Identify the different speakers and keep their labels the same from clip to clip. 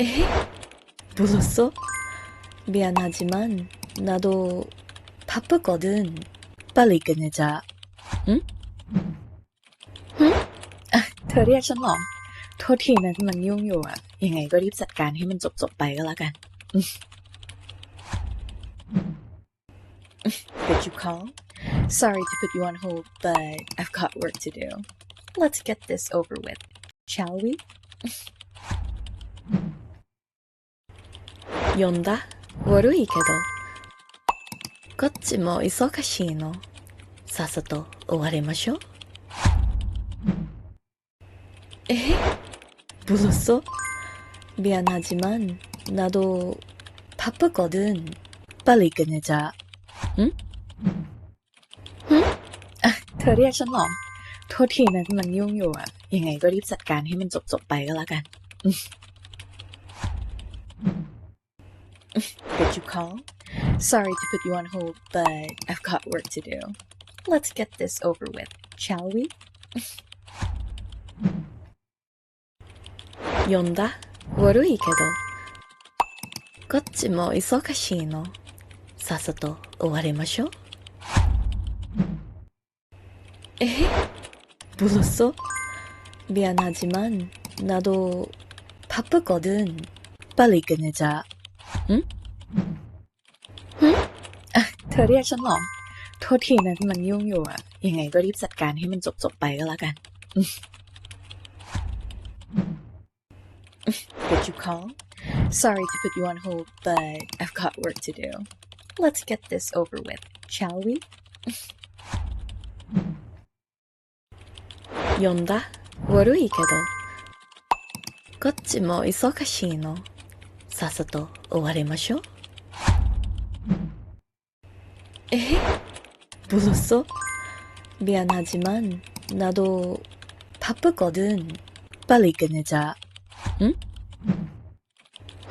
Speaker 1: 에? 불렀어? 미안하지만 나도 바쁘거든. 빨리 끝내자. 응? 응? เธอเรียกฉันเหรอ? โทษทีนะที่มันยุ่งอยู่อะ ยังไงก็รีบจัดการให้มันจบๆไปก็แล้วกัน Did you call? Sorry to put you on hold, but I've got work to do. Let's get this over with, shall we? 연다? 悪いけど. こっちも忙しいの. さっさと終わりましょう. 에? 불렀어? 미안하지만 나도 바쁘거든. 빨리 끝내자. 응? 응? เธอเรียกฉันเหรอ? โทษทีนะที่มันยุ่งอยู่อะ ยังไงก็รีบจัดการให้มันจบๆไปก็แล้วกัน Did you call? Sorry to put you on hold, but I've got work to do. Let's get this over with, shall we? 연다? 悪いけど. こっちも忙しいの. さっさと終わりましょう. 에? 불렀어? 미안하지만 나도 바쁘거든. 빨리 끝내자. 응? 응? เธอเรียกฉันเหรอ? โทษทีนะที่มันยุ่งอยู่อะ ยังไงก็รีบจัดการให้มันจบๆไปก็แล้วกัน Did you call? Sorry to put you on hold, but I've got work to do. Let's get this over with, shall we? 연다? 悪いけど. こっちも忙しいの. さっさと終わりましょう. 에? 불렀어? 미안하지만 나도 바쁘거든. 빨리 끝내자. 응?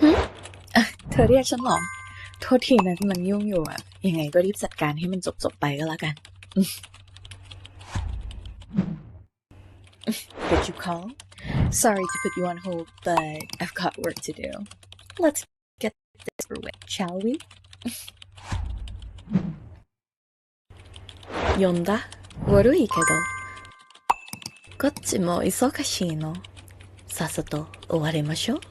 Speaker 1: 응? เธอเรียกฉันเหรอ? โทษทีนะที่มันยุ่งอยู่อะ ยังไงก็รีบจัดการให้มันจบๆไปก็แล้วกัน Did you call? Sorry to put you on hold, but I've got work to do. Let's get this over with, shall we? 연다? 悪いけど. こっちも忙しいの. さっさと終わりましょう.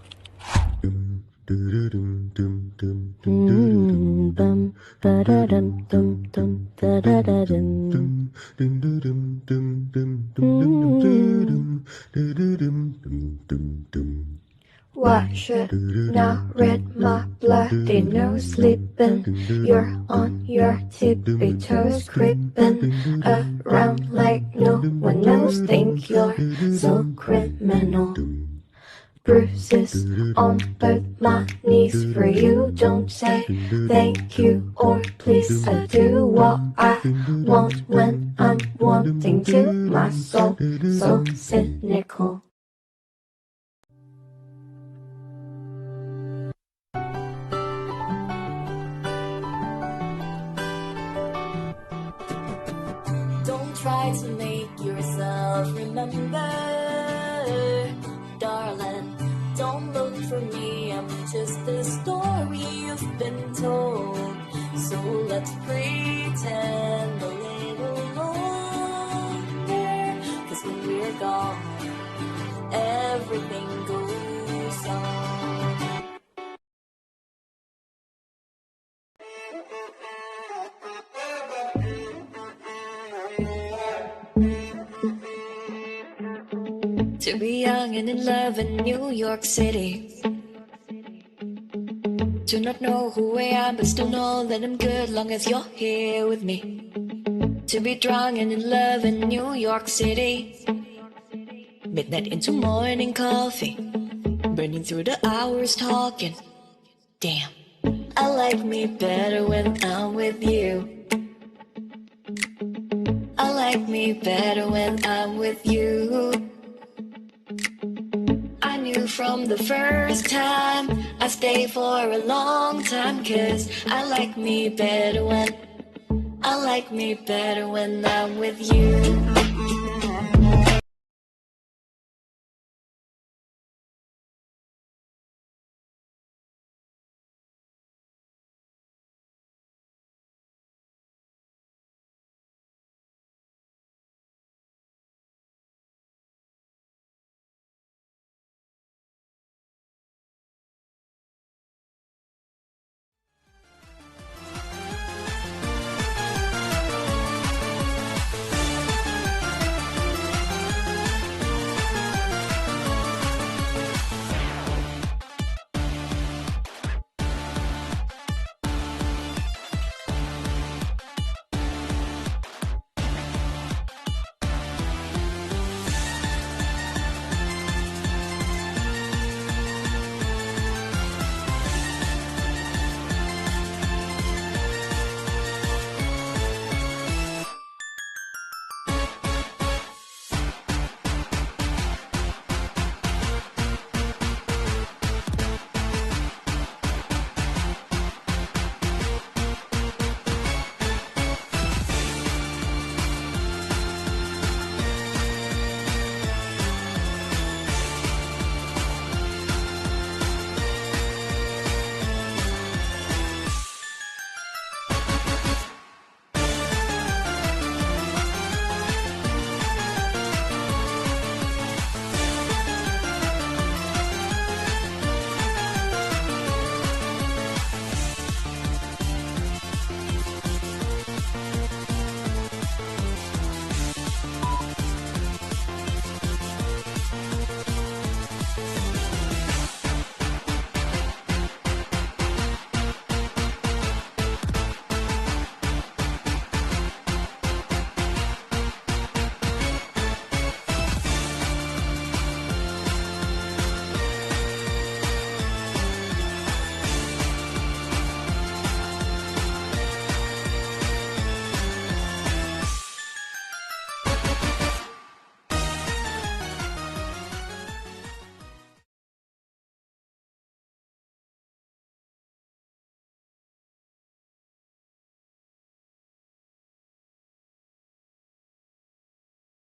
Speaker 2: Why should now red my bloody nose sleeping? You're on your tippy toes creeping around like no one else. Think you're so criminal. Bruises on both my knees for you. Don't say thank you or please. I do what I want when I'm wanting to. My soul so cynical.
Speaker 3: Don't try to make yourself remember, darling. Don't look for me, I'm just a story you've been told. So let's pretend a little longer, 'cause when we're gone, everything goes on. To be young and in love in New York City. To not know who I am but still know that I'm good long as you're here with me. To be drunk and in love in New York City. Midnight into morning coffee. Burning through the hours talking. Damn, I like me better when I'm with you. I like me better when I'm with you. I knew from the first time I stay for a long time, 'cause I like me better when I'm with you.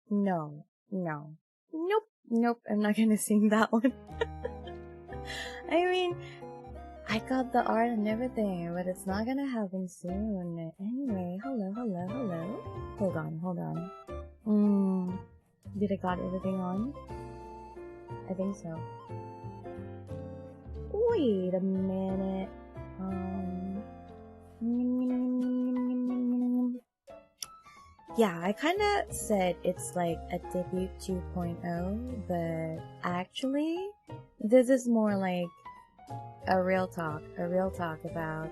Speaker 1: No. Nope, I'm not gonna sing that one. I mean, I got the art and everything, but it's not gonna happen soon. Anyway, hello. Hold on. Did I got everything on? I think so. Wait a minute. Yeah, I kinda said it's like a debut 2.0, but actually, this is more like a real talk about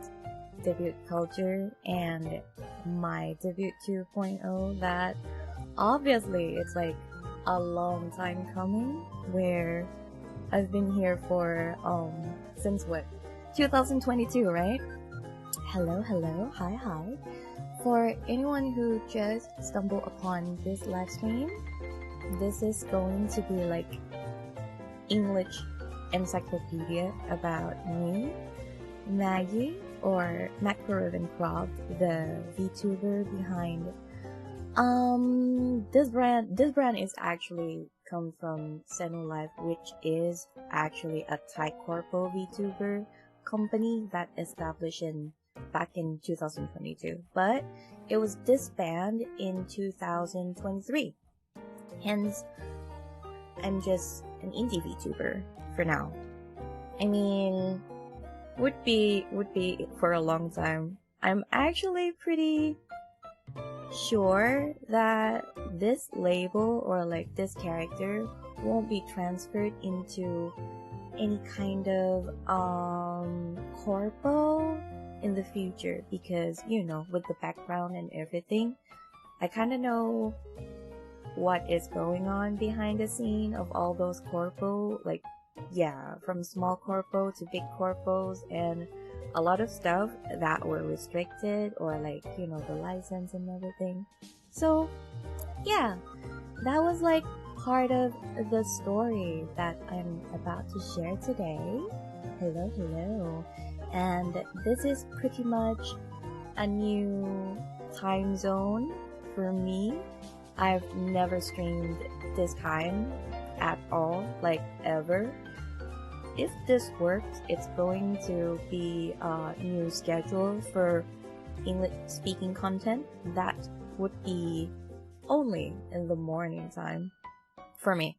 Speaker 1: debut culture and my debut 2.0 that obviously it's like a long time coming, where I've been here for since what, 2022, right? Hello, hi. For anyone who just stumbled upon this live stream, this is going to be like English encyclopedia about me, Maggie, or Magcro Ravencroft, the VTuber behind. This brand is actually come from Life, which is actually a Thai corpo VTuber company that established back in 2022, but it was disbanded in 2023. Hence, I'm just an indie VTuber for now. I mean, would be for a long time. I'm actually pretty sure that this label or like this character won't be transferred into any kind of corpo in the future, because with the background and everything, I kind of know what is going on behind the scene of all those corpo, like from small corpo to big corpos, and a lot of stuff that were restricted or like the license and everything. So that was like part of the story that I'm about to share today. Hello. And this is pretty much a new time zone for me. I've never streamed this time at all, like ever. If this works, it's going to be a new schedule for English speaking content that would be only in the morning time for me.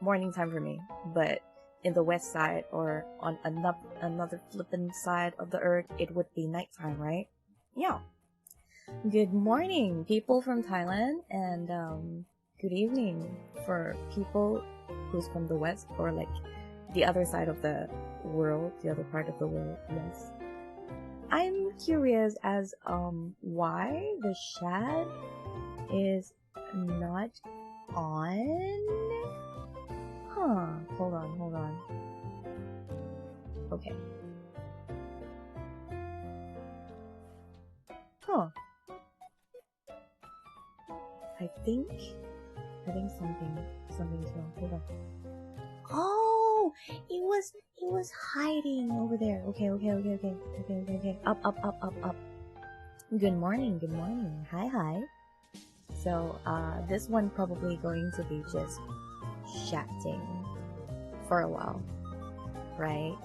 Speaker 1: But in the west side or on another flippin' side of the earth, it would be nighttime, right? Yeah. Good morning, people from Thailand, and good evening for people who's from the west or like the other side of the world, the other part of the world. Yes. I'm curious as why the chat is not on. Hold on. Okay. I think something's wrong. Hold on. Oh, it was hiding over there. Okay. Up. Good morning. Hi. So, this one probably going to be just chatting for a while, right?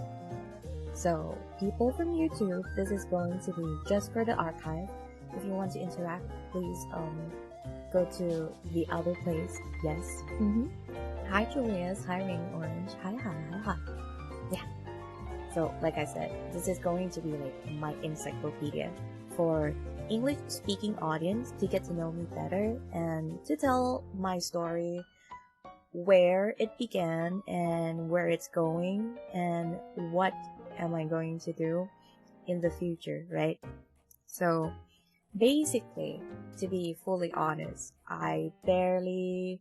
Speaker 1: So, people from YouTube, this is going to be just for the archive. If you want to interact, please go to the other place. Yes. Hi Julius, hi Ring Orange, hi. Yeah. So, like I said, this is going to be like my encyclopedia for English speaking audience to get to know me better and to tell my story, where it began and where it's going and what am I going to do in the future, right? So basically, to be fully honest, I barely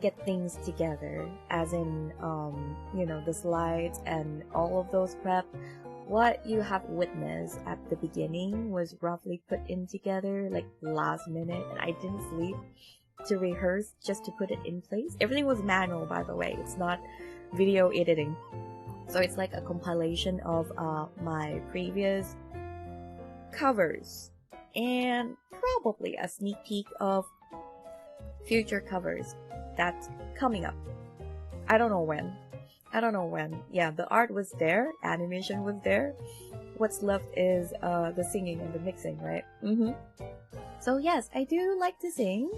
Speaker 1: get things together, as in the slides and all of those prep. What you have witnessed at the beginning was roughly put in together like last minute, and I didn't sleep to rehearse just to put it in place. Everything was manual, by the way. It's not video editing. So it's like a compilation of my previous covers and probably a sneak peek of future covers that's coming up. I don't know when. Yeah, the art was there, animation was there. What's left is the singing and the mixing, right? So yes, I do like to sing.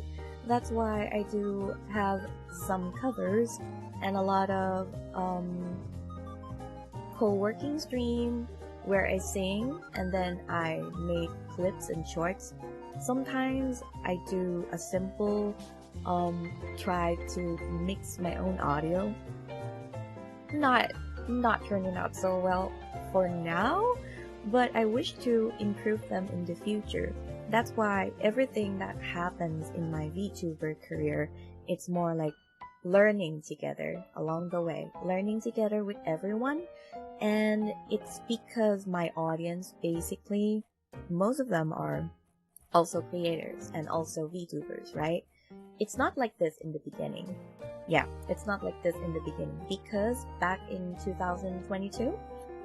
Speaker 1: That's why I do have some covers and a lot of co-working stream where I sing and then I make clips and shorts. Sometimes I do a simple try to mix my own audio. Not turning out so well for now, but I wish to improve them in the future. That's why everything that happens in my VTuber career, it's more like learning together along the way, learning together with everyone. And it's because my audience, basically, most of them are also creators and also VTubers, right? It's not like this in the beginning. Yeah, it's not like this in the beginning because back in 2022,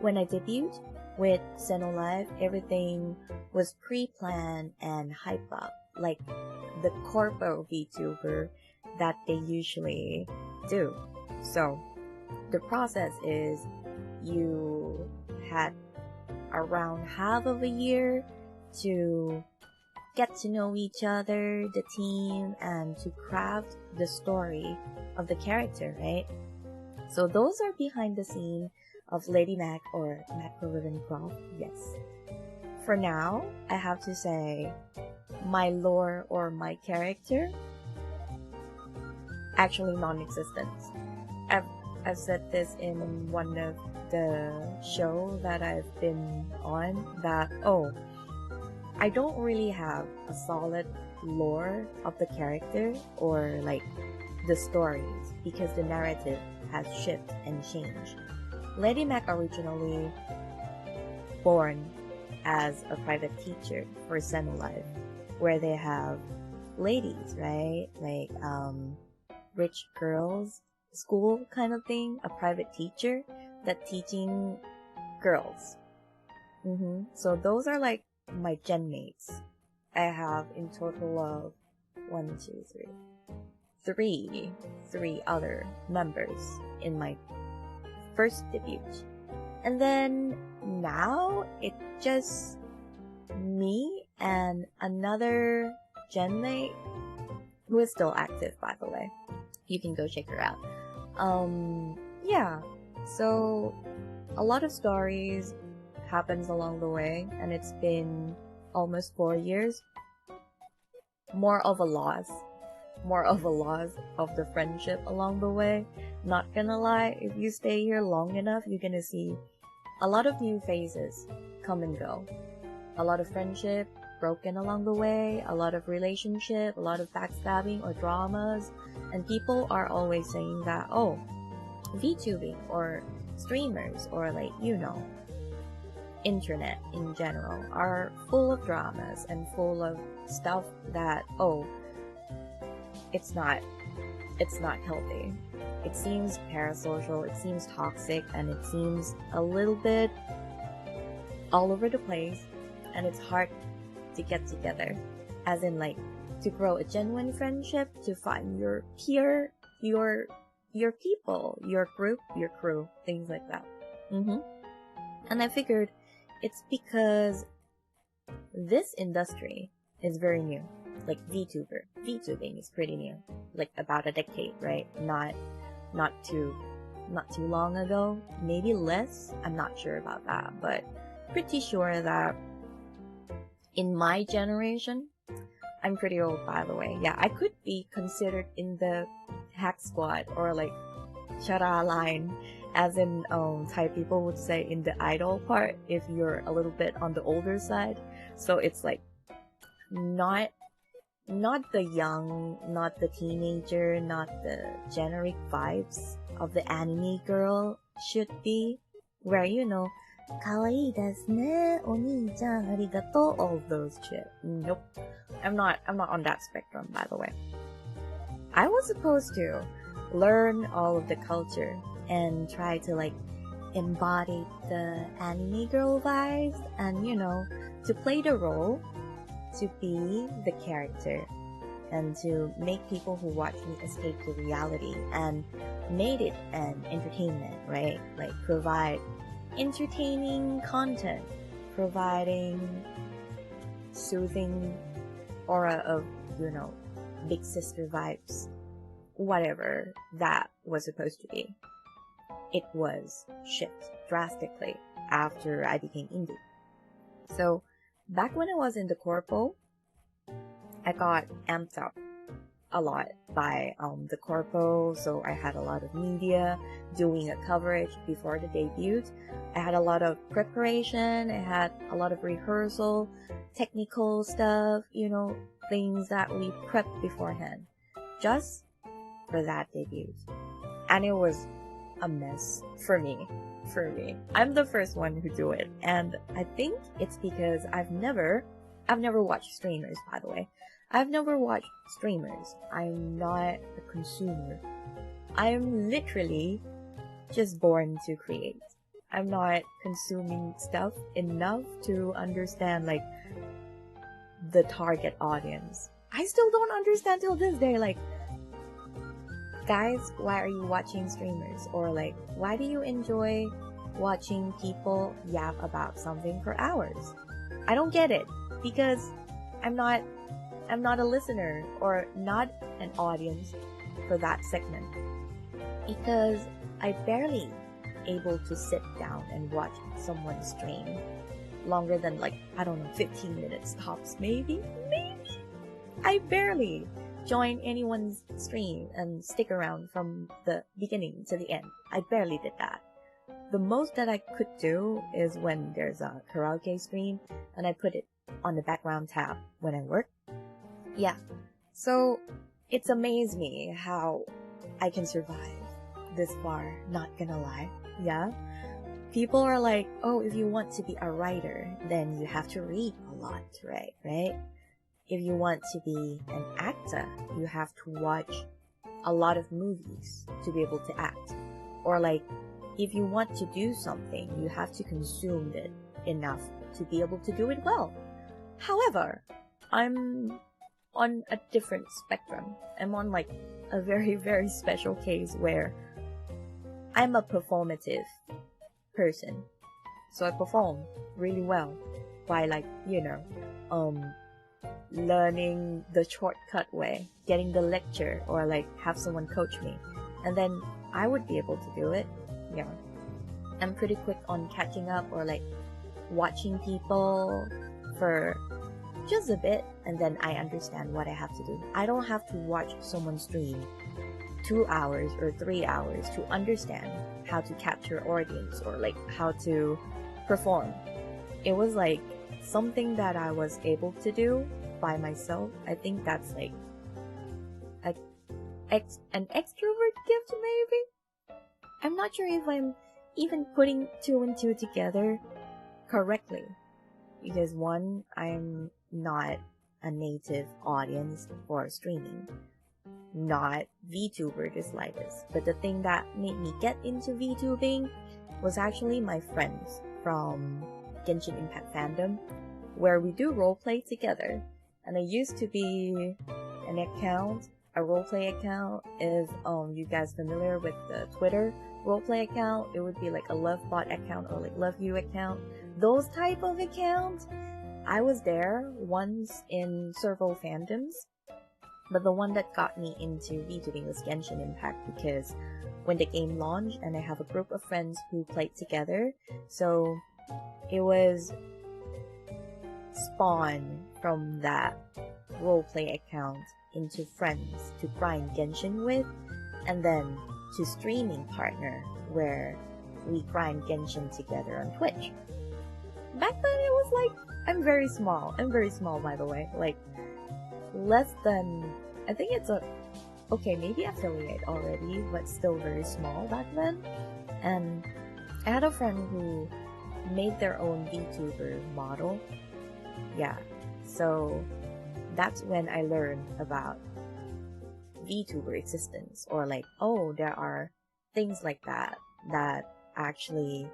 Speaker 1: when I debuted with Live, everything was pre-planned and hype up, like the corpo VTuber that they usually do. So the process is you had around half of a year to get to know each other, the team, and to craft the story of the character, right? So those are behind the scene of Lady Mac or Magcro Ravencroft, yes. For now, I have to say, my lore or my character, actually non-existent. I've said this in one of the show that I've been on that, I don't really have a solid lore of the character or like the stories because the narrative has shifted and changed. Lady Mac originally born as a private teacher for Live, where they have ladies, right? Like rich girls school kind of thing, a private teacher that teaching girls. So those are like my gen mates. I have in total of 3 other members in my first debut. And then now it's just me and another gen mate who is still active, by the way. You can go check her out. Yeah, so a lot of stories happens along the way, and it's been almost 4 years. More of a loss of the friendship along the way. Not gonna lie, if you stay here long enough, you're gonna see a lot of new faces come and go. A lot of friendship broken along the way, a lot of relationship, a lot of backstabbing or dramas, and people are always saying that, VTubing or streamers or like, internet in general are full of dramas and full of stuff that, it's not healthy. It seems parasocial, it seems toxic, and it seems a little bit all over the place, and it's hard to get together, as in like to grow a genuine friendship, to find your peer, your people, your group, your crew, things like that. And I figured it's because this industry is very new. Like VTubing is pretty new, like about a decade, right? Not too long ago, maybe less. I'm not sure about that, but pretty sure that in my generation, I'm pretty old, by the way. Yeah, I could be considered in the hack squad or like Shara line, as in Thai people would say in the idol part if you're a little bit on the older side. So it's like not the young, not the teenager, not the generic vibes of the anime girl should be, where kawaii desu ne, oni-chan, arigato, all those shit. Nope. I'm not on that spectrum, by the way. I was supposed to learn all of the culture and try to like embody the anime girl vibes and to play the role, to be the character. and to make people who watch me escape to reality and made it an entertainment, right? Like provide entertaining content, providing soothing aura of, big sister vibes, whatever that was supposed to be. It was shipped drastically after I became indie. So back when I was in the corpo, I got amped up a lot by the corpo, so I had a lot of media doing a coverage before the debut. I had a lot of preparation, I had a lot of rehearsal, technical stuff, things that we prepped beforehand just for that debut. And it was a mess for me. I'm the first one who do it, and I think it's because I've never watched streamers, by the way. I've never watched streamers. I'm not a consumer. I'm literally just born to create. I'm not consuming stuff enough to understand, like, the target audience. I still don't understand till this day, like, guys, why are you watching streamers? Or like, why do you enjoy watching people yap about something for hours? I don't get it, because I'm not a listener or not an audience for that segment, because I barely able to sit down and watch someone stream longer than, like, I don't know, 15 minutes tops, maybe. I barely join anyone's stream and stick around from the beginning to the end. I barely did that. The most that I could do is when there's a karaoke stream and I put it on the background tab when I work. Yeah. So it's amazed me how I can survive this far, not gonna lie. Yeah. People are like, oh, if you want to be a writer, then you have to read a lot, right? If you want to be an actor, you have to watch a lot of movies to be able to act. Or like, if you want to do something, you have to consume it enough to be able to do it well. However, I'm on a different spectrum. I'm on like a very, very special case where I'm a performative person. So I perform really well by, like, learning the shortcut way, getting the lecture, or like have someone coach me, and then I would be able to do it. Yeah, I'm pretty quick on catching up, or like watching people for just a bit, and then I understand what I have to do. I don't have to watch someone stream 2 hours or 3 hours to understand how to capture audience or like how to perform. It was like something that I was able to do by myself. I think that's like an extrovert gift, maybe? I'm not sure if I'm even putting 2 and 2 together correctly, because one, I'm not a native audience for streaming, not VTuber the slightest. But the thing that made me get into VTubing was actually my friends from Genshin Impact fandom, where we do roleplay together. And I used to be an account, a roleplay account. If you guys familiar with the Twitter roleplay account, it would be like a Lovebot account or like Love You account. Those type of accounts. I was there once in several fandoms, but the one that got me into VTubing was Genshin Impact, because when the game launched and I have a group of friends who played together, so it was spawned from that roleplay account into friends to grind Genshin with, and then to streaming partner where we grind Genshin together on Twitch. Back then it was like, I'm very small, by the way, like less than, I think it's okay, maybe affiliate already, but still very small back then. And I had a friend who made their own VTuber model. Yeah, so that's when I learned about VTuber existence, or like, oh, there are things like that actually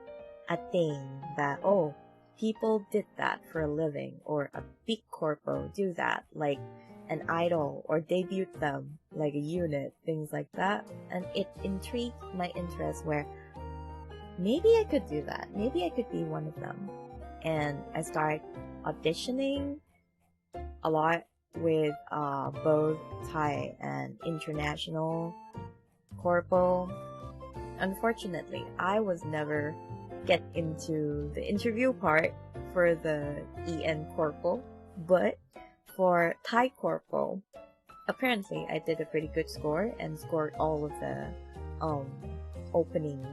Speaker 1: a thing, that, oh, people did that for a living, or a big corpo do that, like, an idol or debut them like a unit, things like that. And it intrigued my interest where maybe I could do that. Maybe I could be one of them. And I started auditioning a lot with both Thai and international corpo. Unfortunately, I was never get into the interview part for the EN corpo, but for Thai corpo, apparently I did a pretty good score and scored all of the opening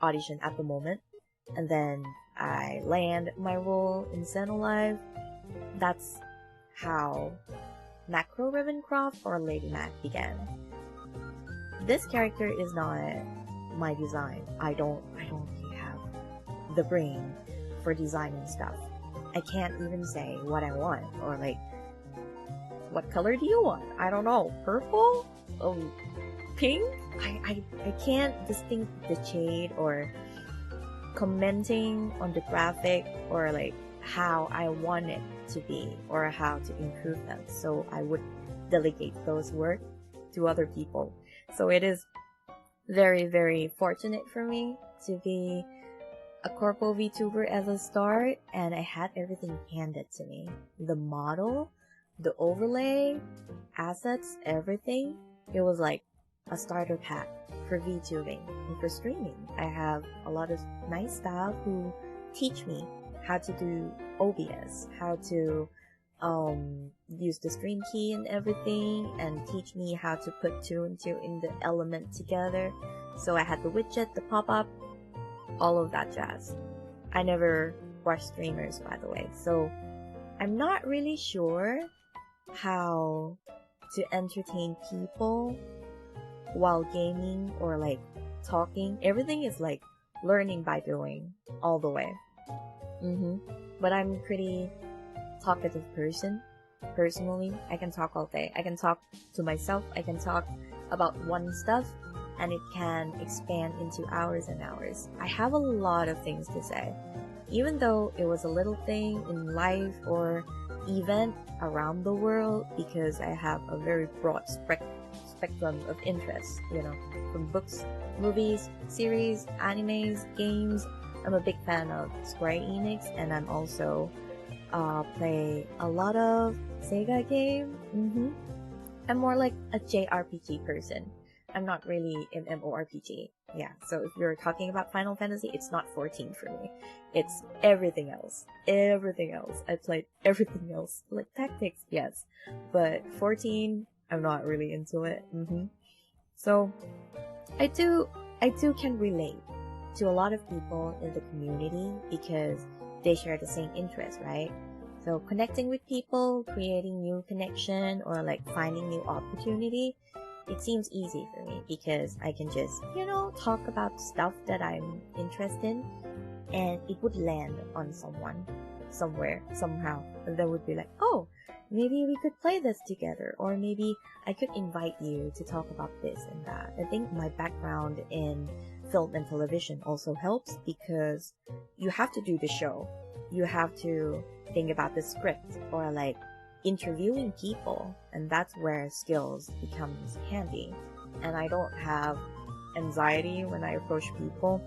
Speaker 1: audition at the moment. And then I land my role in Xenolive. That's how Magcro Ravencroft or Lady Mag began. This character is not my design. I don't really have the brain for designing stuff. I can't even say what I want or like, what color do you want? I don't know. Purple? Pink? I can't distinguish the shade or commenting on the graphic or like how I want it to be or how to improve them. So I would delegate those work to other people. So it is very, very fortunate for me to be a corpo VTuber as a start, and I had everything handed to me. The model, the overlay, assets, everything. It was like a starter pack for VTubing and for streaming. I have a lot of nice staff who teach me how to do OBS, how to use the stream key and everything, and teach me how to put two and two in the element together. So I had the widget, the pop-up, all of that jazz. I never watched streamers, by the way, so I'm not really sure how to entertain people while gaming or like talking. Everything is like learning by doing all the way. But I'm pretty talkative person. Personally, I can talk all day. I can talk to myself. I can talk about one stuff and it can expand into hours and hours. I have a lot of things to say. Even though it was a little thing in life or event around the world, because I have a very broad spectrum of interests, you know, from books, movies, series, animes, games. I'm a big fan of Square Enix, and I'm also play a lot of Sega game. I'm more like a JRPG person. I'm not really an MMORPG. Yeah, so if you're talking about Final Fantasy, it's not 14 for me. It's everything else. Everything else. I played everything else. Like Tactics, yes. But 14, I'm not really into it. So, I do can relate to a lot of people in the community because they share the same interest, right? So connecting with people, creating new connection, or like finding new opportunity, it seems easy for me because I can just, you know, talk about stuff that I'm interested in and it would land on someone somewhere, somehow. And they would be like, oh, maybe we could play this together, or maybe I could invite you to talk about this and that. I think my background in film and television also helps because you have to do the show. You have to think about the script or like interviewing people, and that's where skills becomes handy. And I don't have anxiety when I approach people.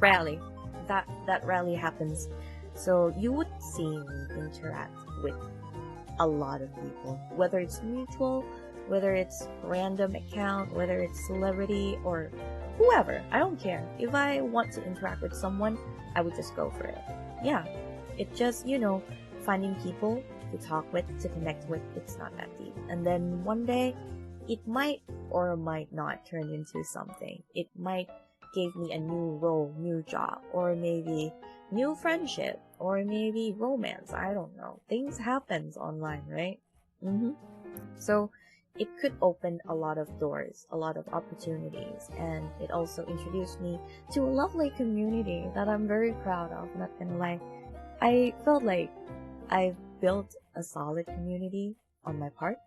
Speaker 1: Rarely. That rarely happens. So you would see me interact with a lot of people, whether it's mutual, whether it's random account, whether it's celebrity or whoever. I don't care. If I want to interact with someone, I would just go for it. Yeah. It's just, you know, finding people to talk with, to connect with. It's not that deep. And then one day, it might or might not turn into something. It might give me a new role, new job, or maybe new friendship, or maybe romance. I don't know. Things happens online, right? So it could open a lot of doors, a lot of opportunities, and it also introduced me to a lovely community that I'm very proud of, not gonna lie. I felt like I've built a solid community on my part.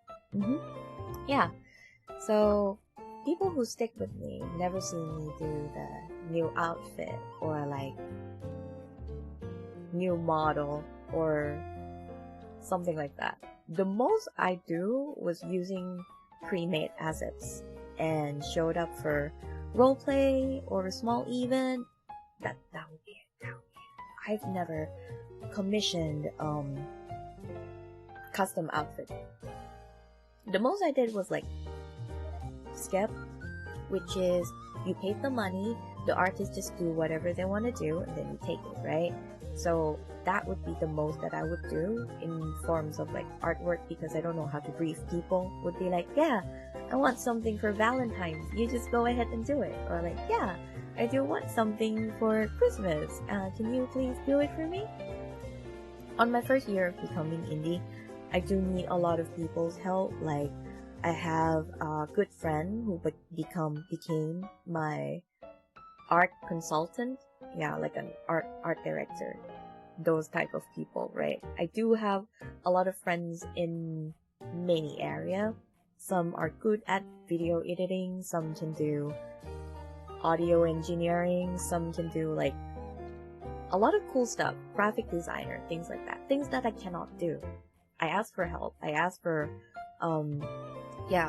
Speaker 1: Yeah. So people who stick with me never see me do the new outfit or like new model or something like that. the most I do was using pre-made assets and showed up for roleplay or a small event. That would be it. I've never commissioned custom outfit. The most I did was like skip, which is you paid the money, the artists just do whatever they want to do, and then you take it, right? So that would be the most that I would do in forms of like artwork, because I don't know how to brief people. Would be like, yeah, I want something for Valentine's, you just go ahead and do it. Or like, yeah, I do want something for Christmas, can you please do it for me? On my first year of becoming indie, I do need a lot of people's help. Like, I have a good friend who became my art consultant. Yeah, like an art director. Those type of people, right? I do have a lot of friends in many area. Some are good at video editing, some can do audio engineering, some can do like a lot of cool stuff, graphic designer, things like that. Things that I cannot do. I ask for help. I ask for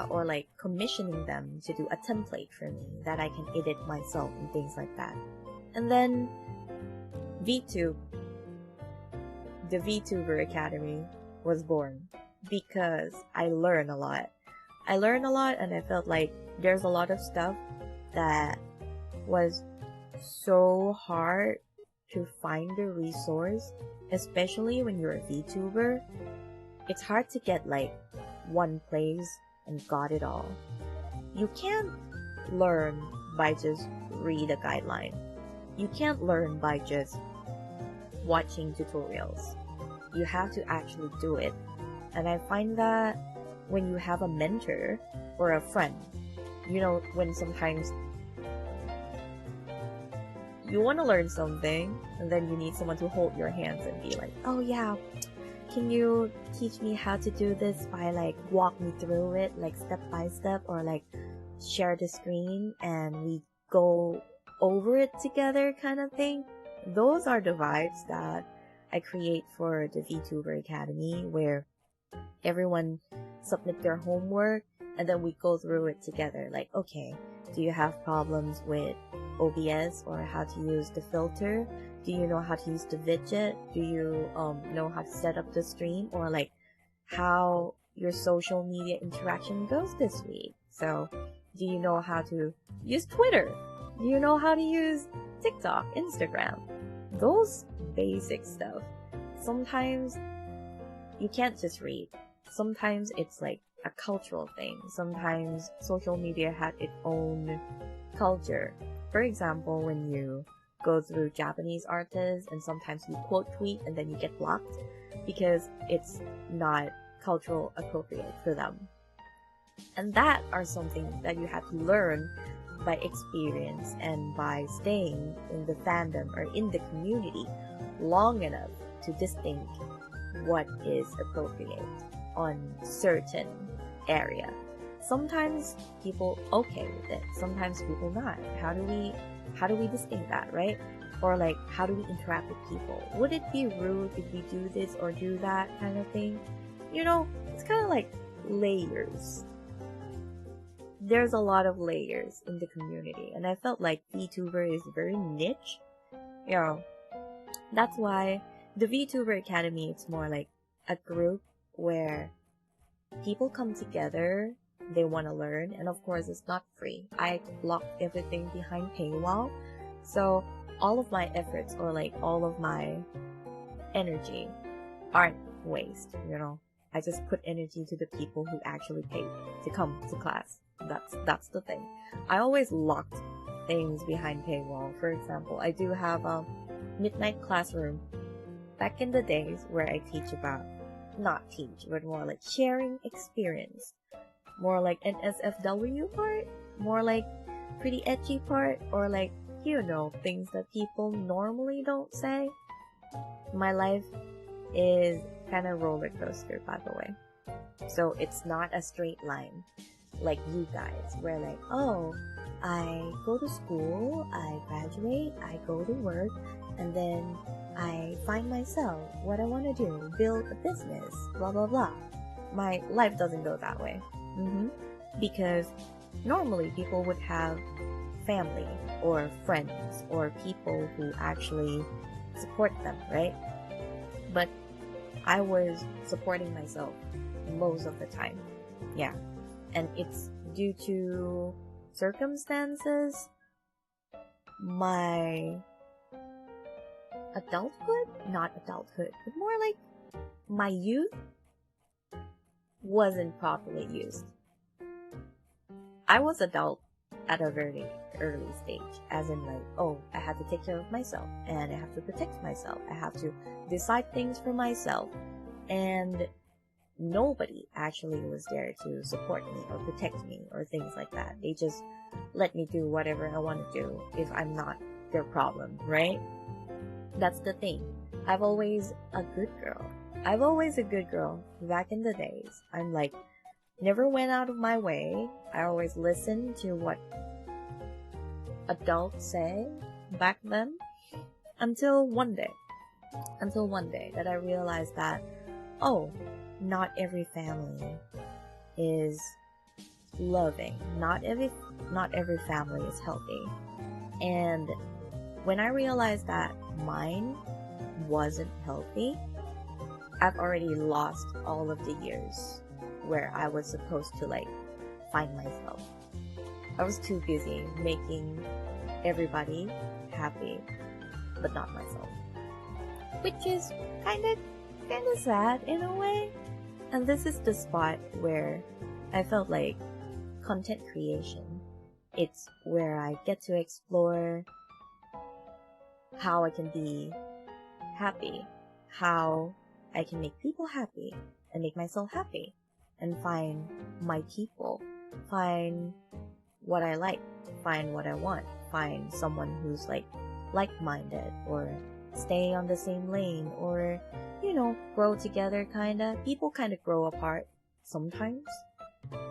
Speaker 1: or like commissioning them to do a template for me that I can edit myself and things like that. And then VTube, the VTuber Academy was born because I learned a lot. And I felt like there's a lot of stuff that was so hard to find the resource, especially when you're a VTuber. It's hard to get like one place and got it all. You can't learn by just read a guideline. You can't learn by just watching tutorials. You have to actually do it. And I find that when you have a mentor or a friend, you know, when sometimes you want to learn something and then you need someone to hold your hands and be like, oh yeah, can you teach me how to do this by like walk me through it like step by step, or like share the screen and we go over it together kind of thing. Those are the vibes that I create for the VTuber Academy, where everyone submit their homework and then we go through it together. Like, okay, do you have problems with OBS or how to use the filter? Do you know how to use the widget? Do you know how to set up the stream, or like how your social media interaction goes this week? So do you know how to use Twitter? Do you know how to use TikTok, Instagram? Those basic stuff. Sometimes you can't just read. Sometimes it's like a cultural thing. Sometimes social media had its own culture. For example, when you go through Japanese artists and sometimes you quote tweet and then you get blocked because it's not cultural appropriate for them. And that are something that you have to learn by experience and by staying in the fandom or in the community long enough to distinct what is appropriate on certain area. Sometimes people okay with it, sometimes people not. How do we distinct that, right? Or like, how do we interact with people? Would it be rude if we do this or do that kind of thing? You know, it's kind of like layers. There's a lot of layers in the community, and I felt like VTuber is very niche. You know, that's why the VTuber Academy, it's more like a group where people come together, they want to learn, and of course it's not free. I locked everything behind paywall, so all of my efforts or like all of my energy aren't waste, you know. I just put energy to the people who actually paid to come to class. That's the thing. I always locked things behind paywall. For example, I do have a midnight classroom back in the days where I teach about, not teach, but more like sharing experience. More like an SFW part, more like pretty edgy part, or like, you know, things that people normally don't say. My life is kind of roller coaster, by the way. So it's not a straight line like you guys, where like, oh, I go to school, I graduate, I go to work, and then I find myself what I want to do, build a business, blah blah blah. my life doesn't go that way. Because normally people would have family or friends or people who actually support them, right? But I was supporting myself most of the time. Yeah. And it's due to circumstances, my not adulthood, but more like my youth wasn't properly used. I was adult at a very early stage, as in like, oh, I have to take care of myself, and I have to protect myself, I have to decide things for myself, and nobody actually was there to support me or protect me or things like that. They just let me do whatever I want to do if I'm not their problem, right? That's the thing. I'm always a good girl back in the days. I'm like, never went out of my way. I always listened to what adults say back then until one day that I realized that, oh, not every family is loving. Not every family is healthy. And when I realized that mine wasn't healthy, I've already lost all of the years where I was supposed to like find myself. I was too busy making everybody happy, but not myself. Which is kind of sad in a way. And this is the spot where I felt like content creation. It's where I get to explore how I can be happy, how I can make people happy and make myself happy, and find my people, find what I like, find what I want, find someone who's like-minded, or stay on the same lane, or, you know, grow together kinda. People kinda grow apart sometimes.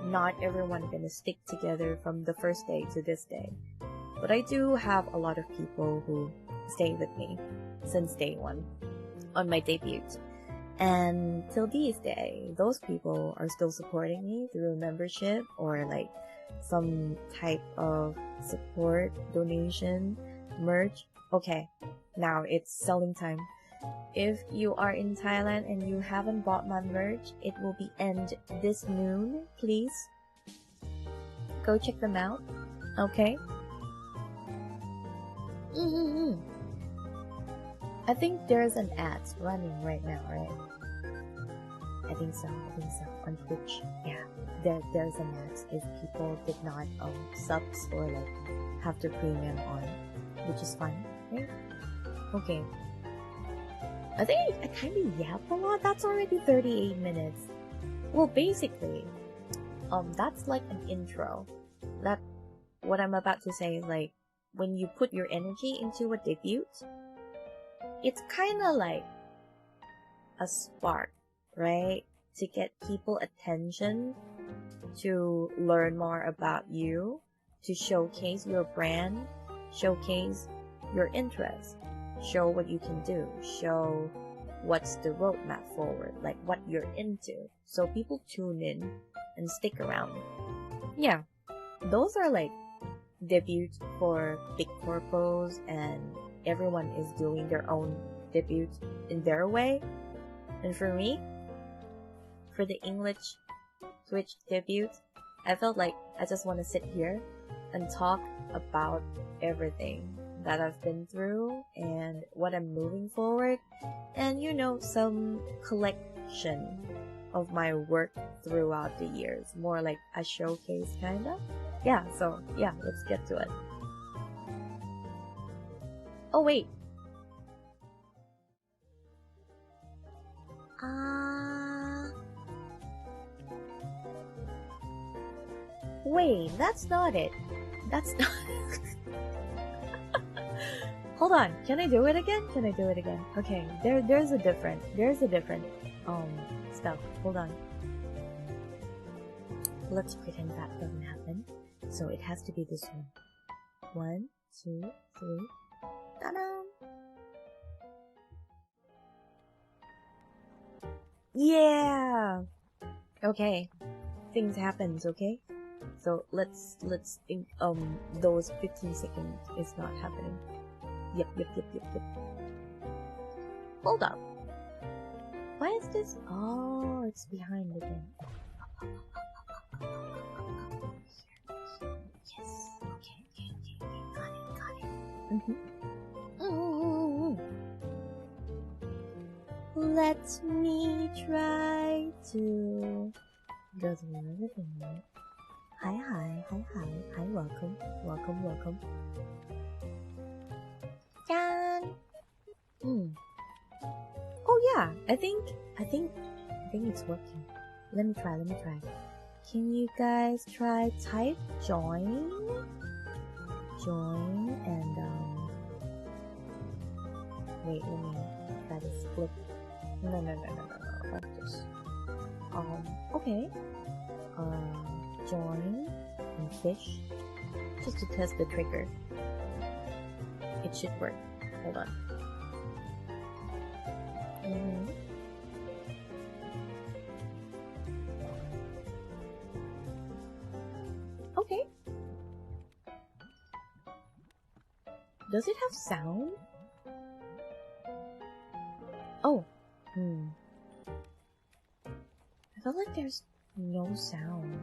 Speaker 1: Not everyone gonna stick together from the first day to this day. But I do have a lot of people who stay with me since day one on my debut. And till these days, those people are still supporting me through membership or like some type of support, donation, merch. Okay, now it's selling time. If you are in Thailand and you haven't bought my merch, it will be end this noon. Please go check them out. Okay? I think there's an ad running right now, right? I think so. On Twitch. Yeah. There's an ad if people did not subs or like have their premium on, which is fine, right? Okay. I think I kind of yap a lot. That's already 38 minutes. Well, basically, that's like an intro. That what I'm about to say is like when you put your energy into a debut, it's kind of like a spark, right? To get people attention, to learn more about you, to showcase your brand, showcase your interests, show what you can do, show what's the roadmap forward, like what you're into, so people tune in and stick around. Yeah, those are like debuts for big corpos, and everyone is doing their own debut in their way. And for me, for the English Twitch debut, I felt like I just want to sit here and talk about everything that I've been through and what I'm moving forward, and you know, some collection of my work throughout the years, more like a showcase kinda. Yeah, so yeah, let's get to it. Oh wait, wait, that's not it. That's not Hold on, can I do it again? Okay, there's a different stuff. Hold on. Let's pretend that doesn't happen. So it has to be this one. 1, 2, 3. Ta-da! Yeah! Okay, things happens, okay? So let's think those 15 seconds is not happening. Yep. Hold up. Why is this? Oh, it's behind again. Yes. Okay. Got it. Let me try to go through everything. Hi, welcome. Jan! Oh yeah, I think it's working. Let me try. Can you guys try type join and wait, let me try to split. No, like this. Okay. Join and fish, just to test the trigger. It should work. Hold on. Okay. Does it have sound? Oh. I felt like there's no sound.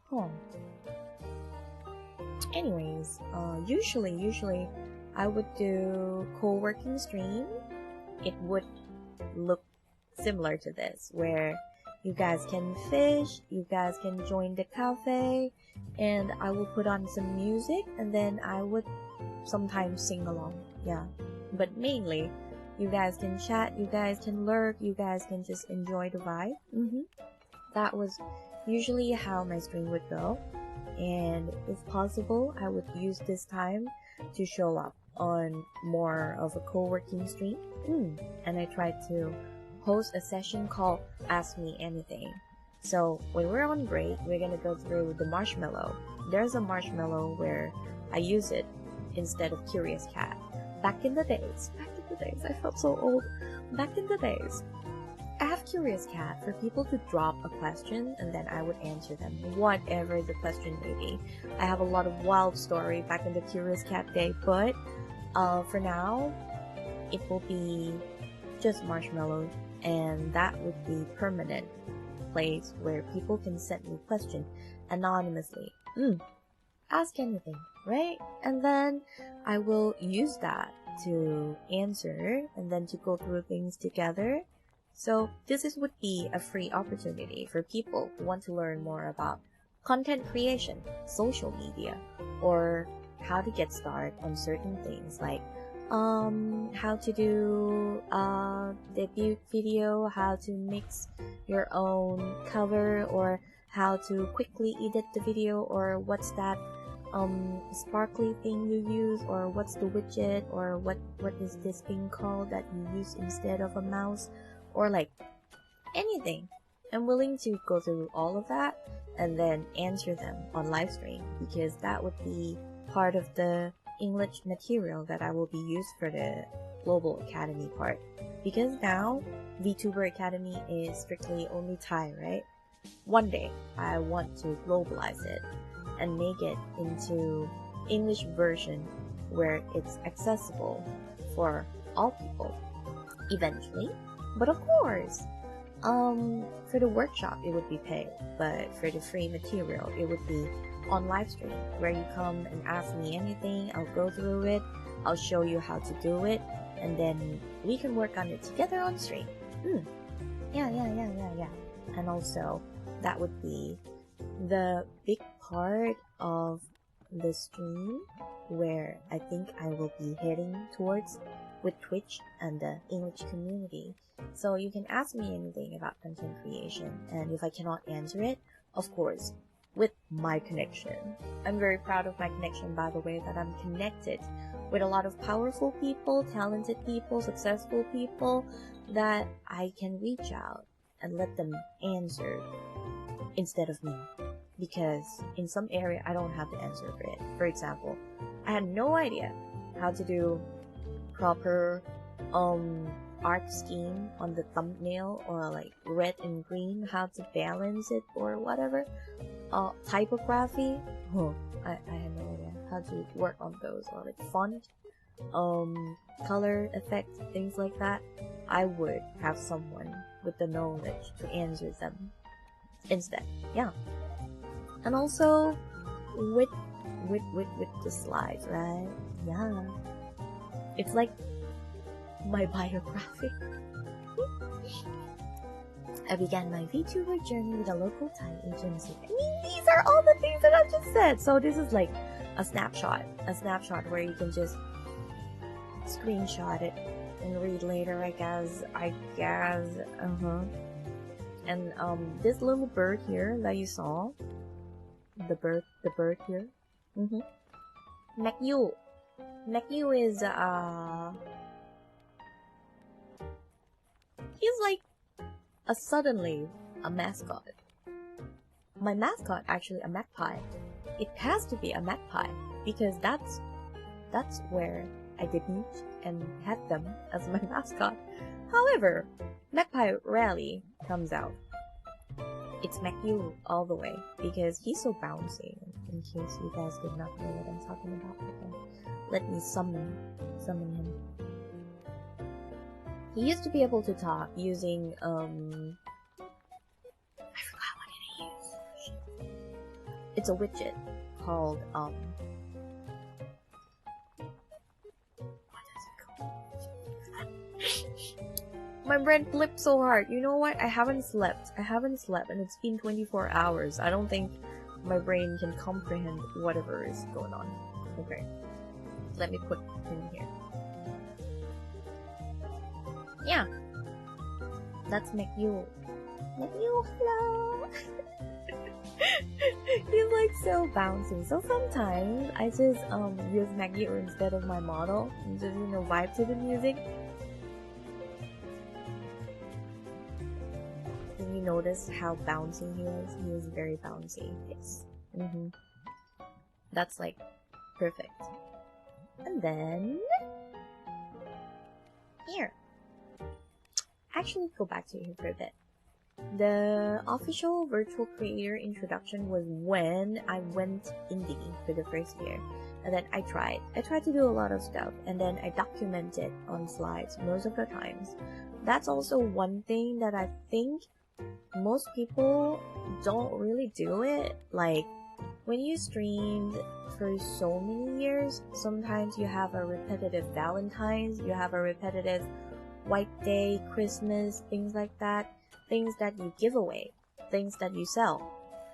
Speaker 1: Huh. Anyways, usually I would do co-working stream. It would look similar to this, where you guys can fish, you guys can join the cafe, and I will put on some music, and then I would sometimes sing along. Yeah, but mainly you guys can chat, you guys can lurk, you guys can just enjoy the vibe. That was usually how my stream would go, and if possible I would use this time to show up on more of a co-working stream. And I tried to host a session called Ask Me Anything. So when we're on break, we're gonna go through the marshmallow. There's a marshmallow where I use it instead of Curious Cat. Back in the days, I felt so old. Back in the days, I have Curious Cat for people to drop a question and then I would answer them, whatever the question may be. I have a lot of wild story back in the Curious Cat day, but for now, it will be just marshmallow, and that would be permanent place where people can send me questions anonymously. Ask anything, right? And then I will use that to answer and then to go through things together. So this would be a free opportunity for people who want to learn more about content creation, social media, or how to get started on certain things like how to do a debut video, how to mix your own cover, or how to quickly edit the video, or what's that sparkly thing you use, or what's the widget, or what is this thing called that you use instead of a mouse, or like anything. I'm willing to go through all of that and then answer them on live stream, because that would be part of the English material that I will be used for the Global Academy part. Because now VTuber Academy is strictly only Thai, right? One day I want to globalize it and make it into English version where it's accessible for all people eventually. But of course, for the workshop it would be paid, but for the free material it would be on live stream, where you come and ask me anything, I'll go through it, I'll show you how to do it, and then we can work on it together on stream. Yeah. And also, that would be the big part of the stream where I think I will be heading towards with Twitch and the English community. So you can ask me anything about content creation, and if I cannot answer it, of course, with my connection. I'm very proud of my connection, by the way, that I'm connected with a lot of powerful people, talented people, successful people that I can reach out and let them answer instead of me. Because in some area, I don't have the answer for it. For example, I had no idea how to do proper art scheme on the thumbnail, or like red and green, how to balance it or whatever. Typography, I have no idea how to work on those, or like font, color effect, things like that. I would have someone with the knowledge to answer them instead. Yeah. And also with the slides, right? Yeah. It's like my biography. I began my VTuber journey with a local Thai agency. I mean, these are all the things that I've just said. So this is like a snapshot where you can just screenshot it and read later, I guess. And this little bird here that you saw, the bird here, Maggie is he's like suddenly a mascot. My mascot actually a magpie. It has to be a magpie because that's where I debut and had them as my mascot. However, magpie rarely comes out. It's Maggie all the way because he's so bouncy. In case you guys did not know what I'm talking about, let me summon him. He used to be able to talk using I forgot what did he use. It's a widget called what is it called? My brain flipped so hard. You know what? I haven't slept and it's been 24 hours. I don't think my brain can comprehend whatever is going on. Okay. Let me put him here. Yeah. That's Maggie. Hello! He's like so bouncy. So sometimes I just use Maggie instead of my model and just, you know, vibe to the music. Can you notice how bouncy he is? He is very bouncy. Yes. That's like perfect. And then here. Actually, go back to here for a bit. The official virtual creator introduction was when I went indie for the first year. And then I tried to do a lot of stuff, and then I documented on slides most of the times. That's also one thing that I think most people don't really do it. Like, when you streamed for so many years, sometimes you have a repetitive Valentine's, you have a repetitive White Day, Christmas, things like that. Things that you give away, things that you sell.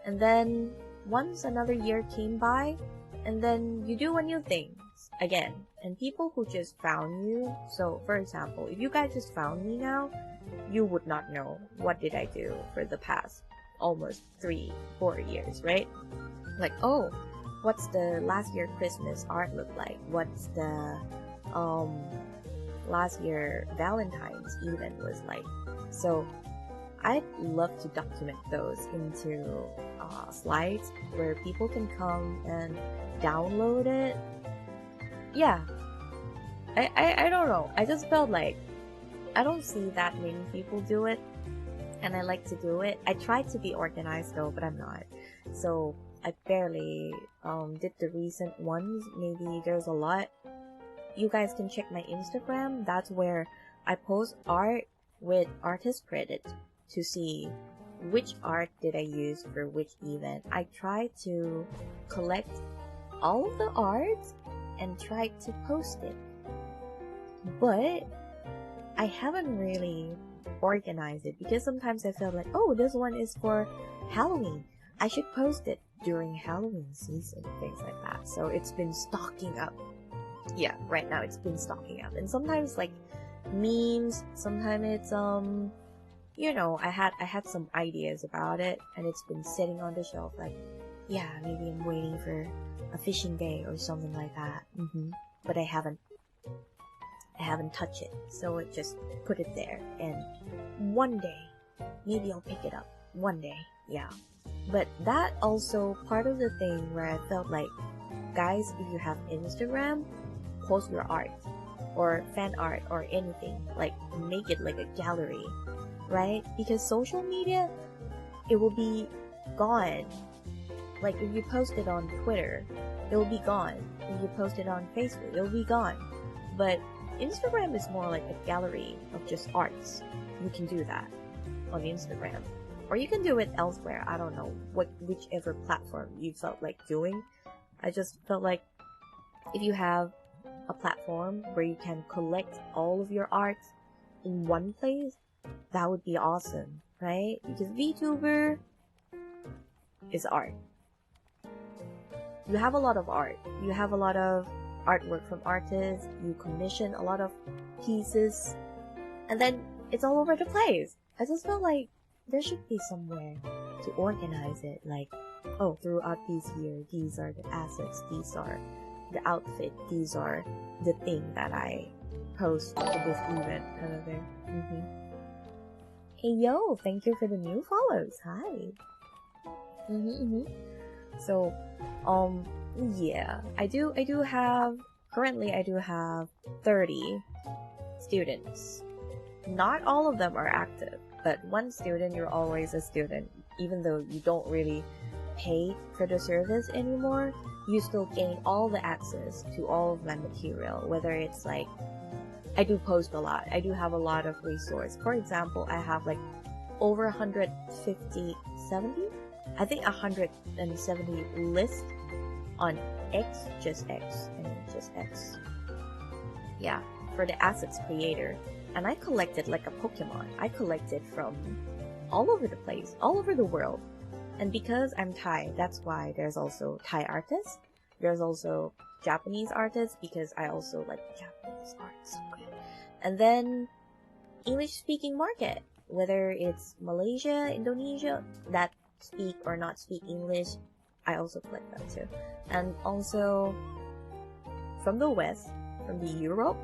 Speaker 1: And then once another year came by, and then you do a new thing again. And people who just found you, so for example, if you guys just found me now, you would not know what did I do for the past almost 3-4 years, right? Like, oh, what's the last year Christmas art look like? What's the last year Valentine's event was like? So I'd love to document those into slides where people can come and download it. Yeah, I don't know. I just felt like I don't see that many people do it, and I like to do it. I tried to be organized though, but I'm not. So I barely did the recent ones. Maybe there's a lot. You guys can check my Instagram. That's where I post art with artist credit to see which art did I use for which event. I tried to collect all of the art and tried to post it, but I haven't really organized it because sometimes I felt like, oh, this one is for Halloween, I should post it during Halloween season, things like that. So it's been stocking up. Yeah, right now it's been stocking up. And sometimes like memes, sometimes it's you know, I had some ideas about it, and it's been sitting on the shelf. Like, yeah, maybe I'm waiting for a fishing day or something like that. But I haven't touched it, so I just put it there. And one day, maybe I'll pick it up. One day, yeah. But that also part of the thing where I felt like, guys, if you have Instagram, post your art. or fan art or anything, like make it like a gallery, right? Because social media, it will be gone. Like if you post it on Twitter, it will be gone. If you post it on Facebook, it will be gone. But Instagram is more like a gallery of just arts. You can do that on Instagram. Or you can do it elsewhere. I don't know whichever platform you felt like doing. I just felt like if you have a platform where you can collect all of your art in one place, that would be awesome, right? Because VTuber is art. You have a lot of art. You have a lot of artwork from artists. You commission a lot of pieces. And then it's all over the place. I just felt like there should be somewhere to organize it. Like, oh, throughout this year, these are the assets. These are the outfit. These are the thing that I post for this event, kind of thing. Hey yo, thank you for the new follows. Hi. So, yeah, I do have, currently I do have 30 students. Not all of them are active, but one student, you're always a student. Even though you don't really pay for the service anymore, you still gain all the access to all of my material, whether it's like, I do post a lot. I do have a lot of resource. For example, I have like over 150, 70? I think 170 lists on X, just X. Yeah, for the assets creator. And I collected like a Pokemon. I collected from all over the place, all over the world. And because I'm Thai, that's why there's also Thai artists. There's also Japanese artists, because I also like Japanese art so good. And then English-speaking market, whether it's Malaysia, Indonesia, that speak or not speak English, I also collect them too. And also from the West, from the Europe,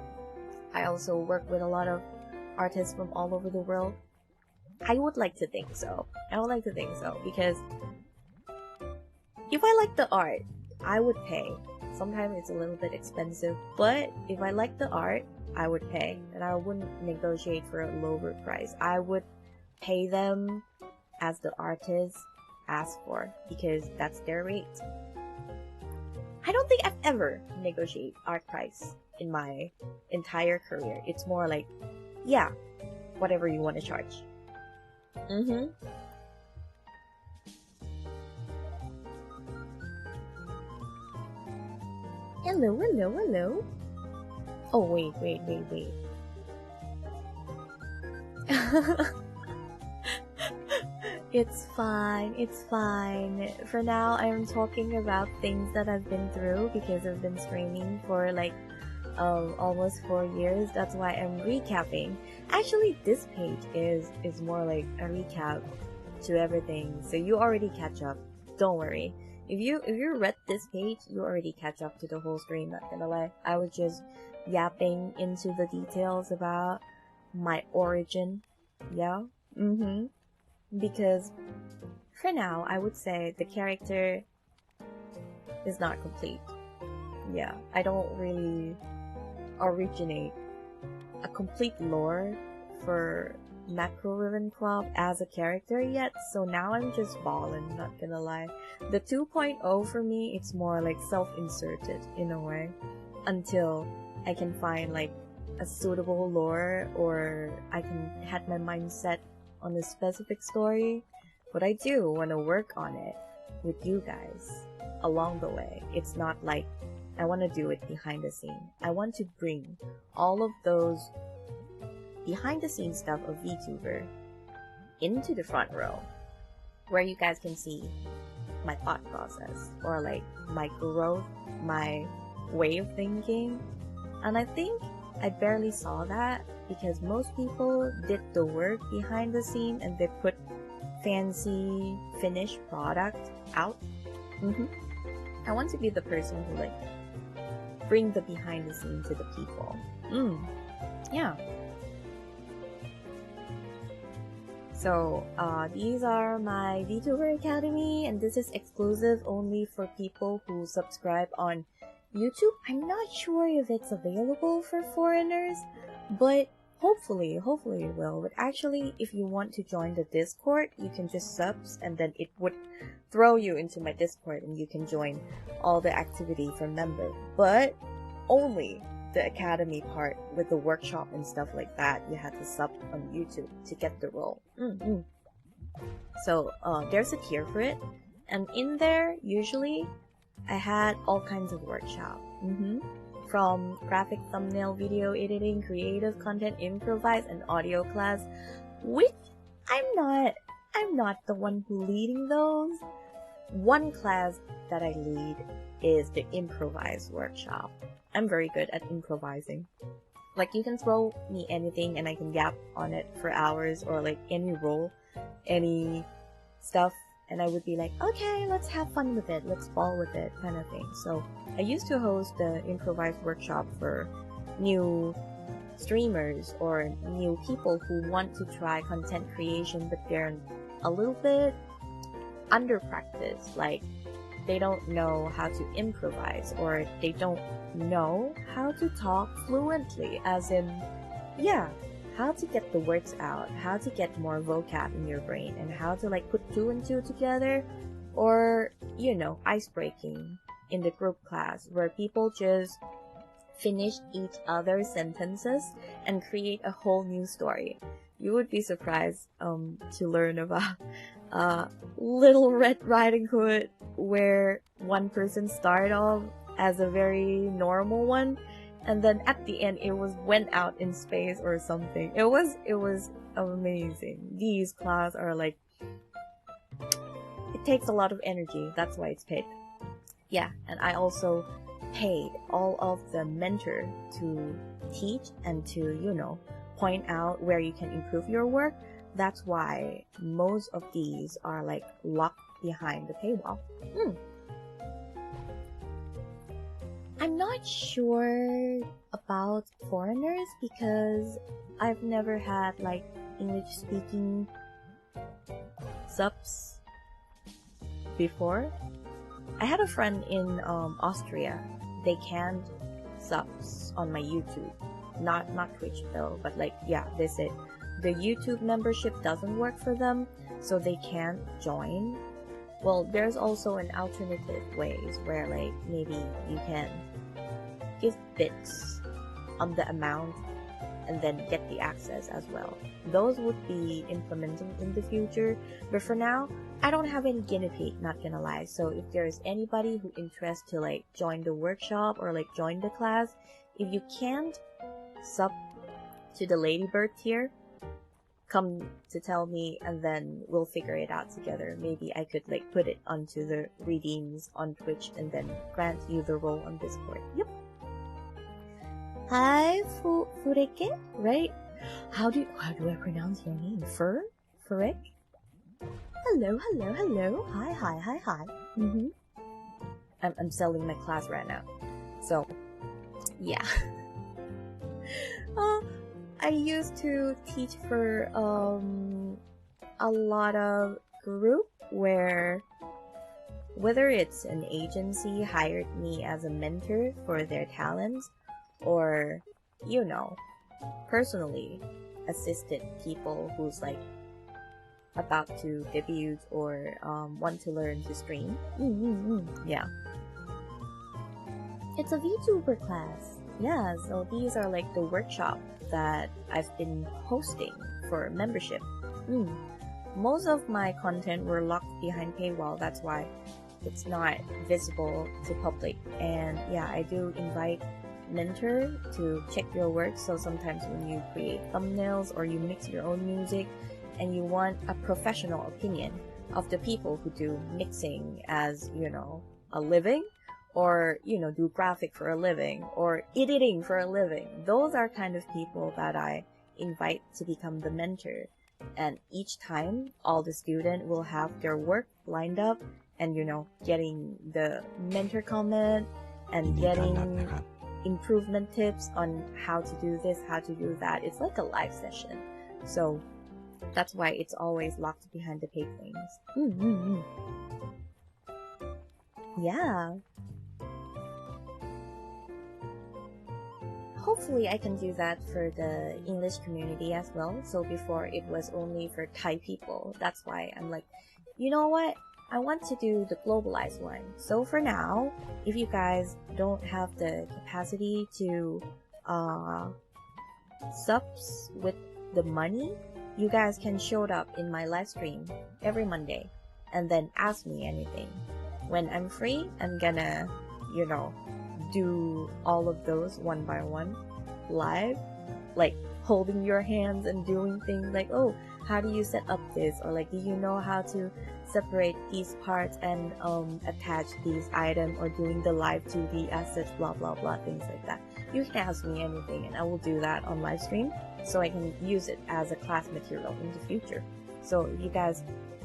Speaker 1: I also work with a lot of artists from all over the world. I would like to think so. Because if I like the art, I would pay. Sometimes it's a little bit expensive, but if I like the art, I would pay. And I wouldn't negotiate for a lower price. I would pay them as the artist asked for, because that's their rate. I don't think I've ever negotiated art price in my entire career. It's more like, yeah, whatever you want to charge. Hello. Oh, wait. It's fine. For now, I'm talking about things that I've been through because I've been streaming for like almost 4 years. That's why I'm recapping. Actually, this page is more like a recap to everything, so you already catch up. Don't worry. If you read this page, you already catch up to the whole stream. Not gonna lie, I was just yapping into the details about my origin. Yeah. Because for now, I would say the character is not complete. Yeah, I don't really originate a complete lore for Magcro Ravencroft as a character yet, so now I'm just balling, not gonna lie. The 2.0 for me, it's more like self-inserted in a way, until I can find like a suitable lore, or I can have my mindset on a specific story. But I do want to work on it with you guys along the way. It's not like I want to do it behind the scene. I want to bring all of those behind the scenes stuff of VTuber into the front row, where you guys can see my thought process, or like my growth, my way of thinking. And I think I barely saw that, because most people did the work behind the scene and they put fancy finished product out. I want to be the person who like bring the behind the scene to the people. Yeah. So these are my VTuber Academy, and this is exclusive only for people who subscribe on YouTube, I'm not sure if it's available for foreigners, but hopefully it will. But actually, if you want to join the Discord, you can just subs and then it would throw you into my Discord and you can join all the activity for member. But only the academy part with the workshop and stuff like that, you had to sub on YouTube to get the role. So there's a tier for it, and in there usually I had all kinds of workshop. From graphic thumbnail, video editing, creative content, improvise, and audio class, which I'm not the one who leading those. One class that I lead is the improvise workshop. I'm very good at improvising. Like, you can throw me anything and I can yap on it for hours, or like any role, any stuff, and I would be like, okay, let's have fun with it, let's ball with it, kind of thing. So I used to host the improvised workshop for new streamers or new people who want to try content creation, but they're a little bit under practice, like they don't know how to improvise, or they don't know how to talk fluently, as in, how to get the words out, how to get more vocab in your brain, and how to like put 2 and 2 together, or, ice breaking in the group class where people just finish each other's sentences and create a whole new story. You would be surprised to learn about Little Red Riding Hood, where one person started off as a very normal one, and then at the end it went out in space or something. It was amazing. These class are like, it takes a lot of energy. That's why it's paid. Yeah, and I also paid all of the mentor to teach and to, point out where you can improve your work. That's why most of these are like locked behind the paywall. I'm not sure about foreigners because I've never had like English speaking subs before. I had a friend in Austria. They canned subs on my YouTube. Not Twitch though, but like, they said the YouTube membership doesn't work for them, so they can't join. Well, there's also an alternative ways where like maybe you can give bits on the amount and then get the access as well. Those would be implementing in the future, but for now, I don't have any guinea pig, not gonna lie. So if there's anybody who interests to like join the workshop or like join the class, if you can't sub to the Ladybird tier, come to tell me and then we'll figure it out together. Maybe I could like put it onto the redeems on Twitch and then grant you the role on Discord. Yep. Hi, Fureke, right? How do I pronounce your name? Furek? Hello. Hi. I'm selling my class right now. So, yeah. I used to teach for a lot of group where whether it's an agency hired me as a mentor for their talents, or personally assisted people who's like about to debut or want to learn to stream. Yeah, it's a VTuber class. Yeah, so these are like the workshop that I've been hosting for membership. Most of my content were locked behind paywall, that's why it's not visible to public. And yeah, I do invite mentor to check your work. So sometimes when you create thumbnails or you mix your own music and you want a professional opinion of the people who do mixing as, a living, or, do graphic for a living, or editing for a living. Those are kind of people that I invite to become the mentor. And each time, all the student will have their work lined up and, getting the mentor comment and getting improvement tips on how to do this, how to do that. It's like a live session. So that's why it's always locked behind the paid things. Yeah. hopefully I can do that for the English community as well. So before it was only for Thai people. That's why I'm like, you know what? I want to do the globalized one. So for now, if you guys don't have the capacity to subs with the money, you guys can show up in my live stream every Monday and then ask me anything. When I'm free, I'm gonna, you know, do all of those one by one live, like holding your hands and doing things like, oh, how do you set up this, or like, do you know how to separate these parts and attach these items, or doing the live 2D assets, blah blah blah, things like that. You can ask me anything and I will do that on live stream so I can use it as a class material in the future. So if you guys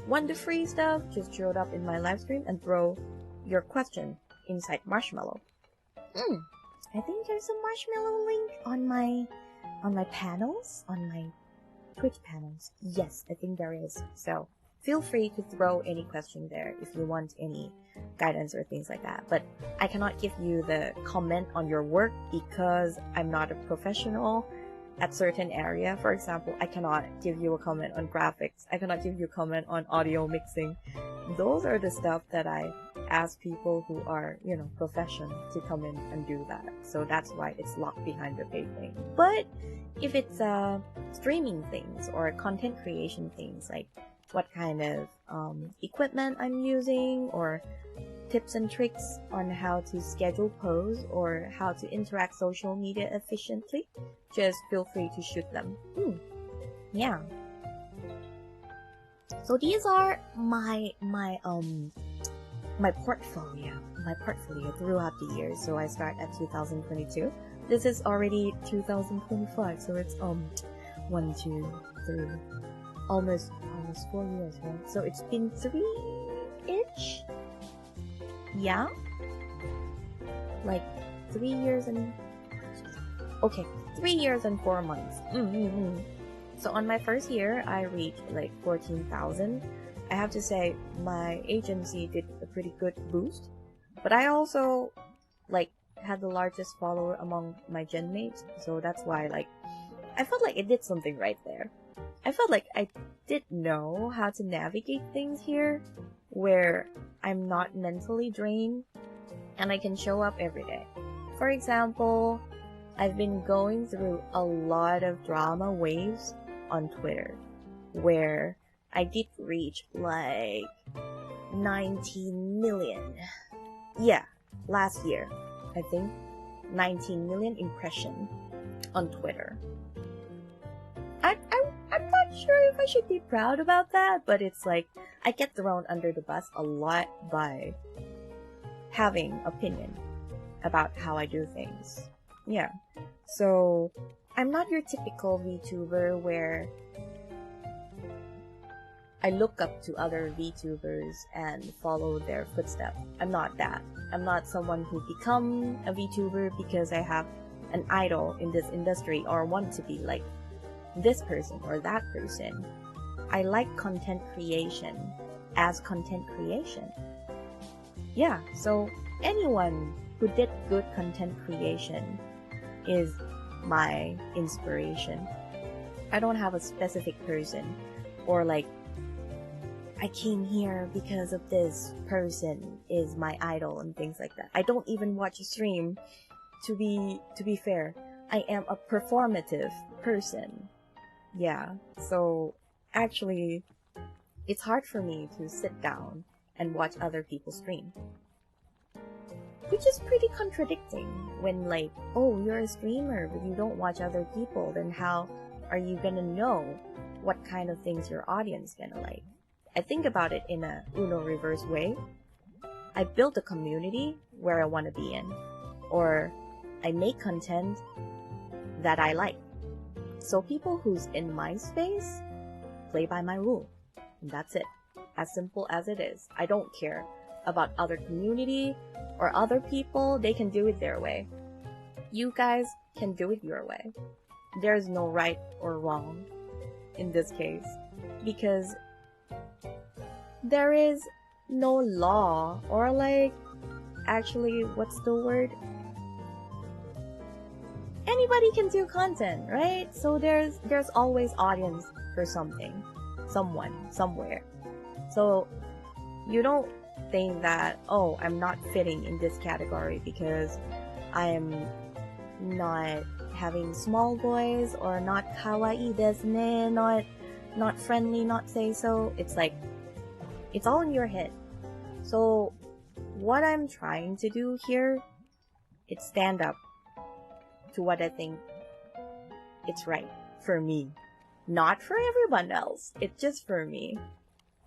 Speaker 1: want the free stuff, just show it up in my live stream and throw your question inside Marshmallow. I think there's a Marshmallow link on my panels, on my Twitch panels. Yes, I think there is. So feel free to throw any question there if you want any guidance or things like that. But I cannot give you the comment on your work because I'm not a professional at certain area. For example, I cannot give you a comment on graphics. I cannot give you a comment on audio mixing. Those are the stuff that I ask people who are, you know, professional to come in and do that. So that's why it's locked behind the payway. But if it's streaming things or content creation things, like what kind of equipment I'm using, or tips and tricks on how to schedule posts or how to interact social media efficiently, just feel free to shoot them. Yeah. So these are my portfolio throughout the years. So I start at 2022. This is already 2025, so it's 1, 2, 3, almost 4 years, right? So it's been 3-ish. Yeah, like 3 years and 3 years and 4 months. So on my first year, I reached like 14,000. I have to say my agency did a pretty good boost, but I also like had the largest follower among my gen mates, so that's why like I felt like I did something right there. I felt like I did know how to navigate things here where I'm not mentally drained and I can show up every day. For example, I've been going through a lot of drama waves on Twitter where I did reach like 19 million. Yeah, last year, I think 19 million impressions on Twitter. I'm not sure if I should be proud about that, but it's like I get thrown under the bus a lot by having opinion about how I do things. Yeah, so I'm not your typical VTuber where I look up to other VTubers and follow their footsteps. I'm not that. I'm not someone who become a VTuber because I have an idol in this industry or want to be like this person or that person. I like content creation as content creation. Yeah, so anyone who did good content creation is my inspiration. I don't have a specific person or like I came here because of this person is my idol and things like that. I don't even watch a stream. To be fair, I am a performative person. Yeah, so actually it's hard for me to sit down and watch other people stream, which is pretty contradicting when like, oh, you're a streamer but you don't watch other people, then how are you gonna know what kind of things your audience gonna like? I think about it in a Uno reverse way. I build a community where I want to be in, or I make content that I like. So people who's in my space play by my rule, and that's it. As simple as it is. I don't care about other community or other people. They can do it their way. You guys can do it your way. There's no right or wrong in this case, because there is no law or like, actually, what's the word? anybody can do content, right? So there's always audience for something, someone, somewhere. So you don't think that, oh, I'm not fitting in this category because I'm not having small voice or not kawaii desu ne, not friendly, not say so. It's like, it's all in your head. So what I'm trying to do here, it's stand up to what I think it's right for me, not for everyone else. It's just for me.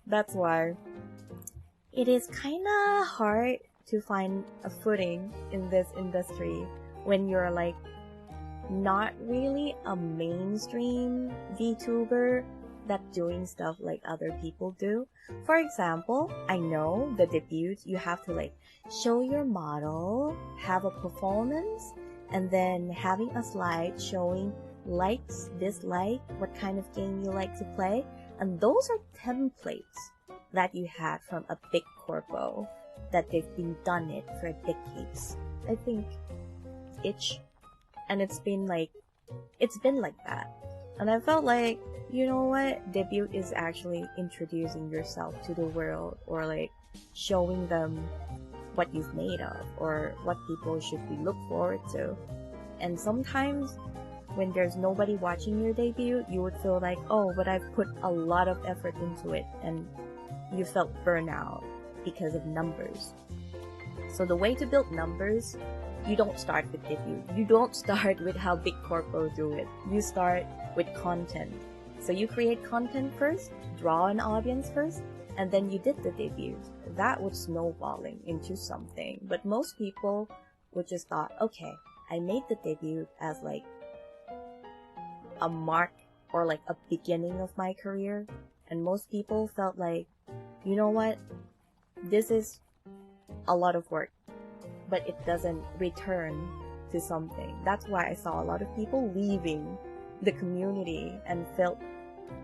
Speaker 1: That's why it is kinda hard to find a footing in this industry when you're like not really a mainstream VTuber that doing stuff like other people do. For example, I know the debut, you have to like show your model, have a performance, and then having a slide showing likes, dislike, what kind of game you like to play. And those are templates that you had from a big corpo that they've been done it for decades. I think and it's been like that. And I felt like, you know what, debut is actually introducing yourself to the world, or like showing them what you've made of, or what people should be look forward to. And sometimes when there's nobody watching your debut, you would feel like, oh, but I've put a lot of effort into it, and you felt burnout because of numbers. So the way to build numbers, you don't start with debut. You don't start with how big corpo do it. You start with content. So you create content first, draw an audience first, and then you did the debut. That was snowballing into something. But most people would just thought, okay, I made the debut as like a mark or like a beginning of my career. And most people felt like, you know what, this is a lot of work, but it doesn't return to something. That's why I saw a lot of people leaving the community and felt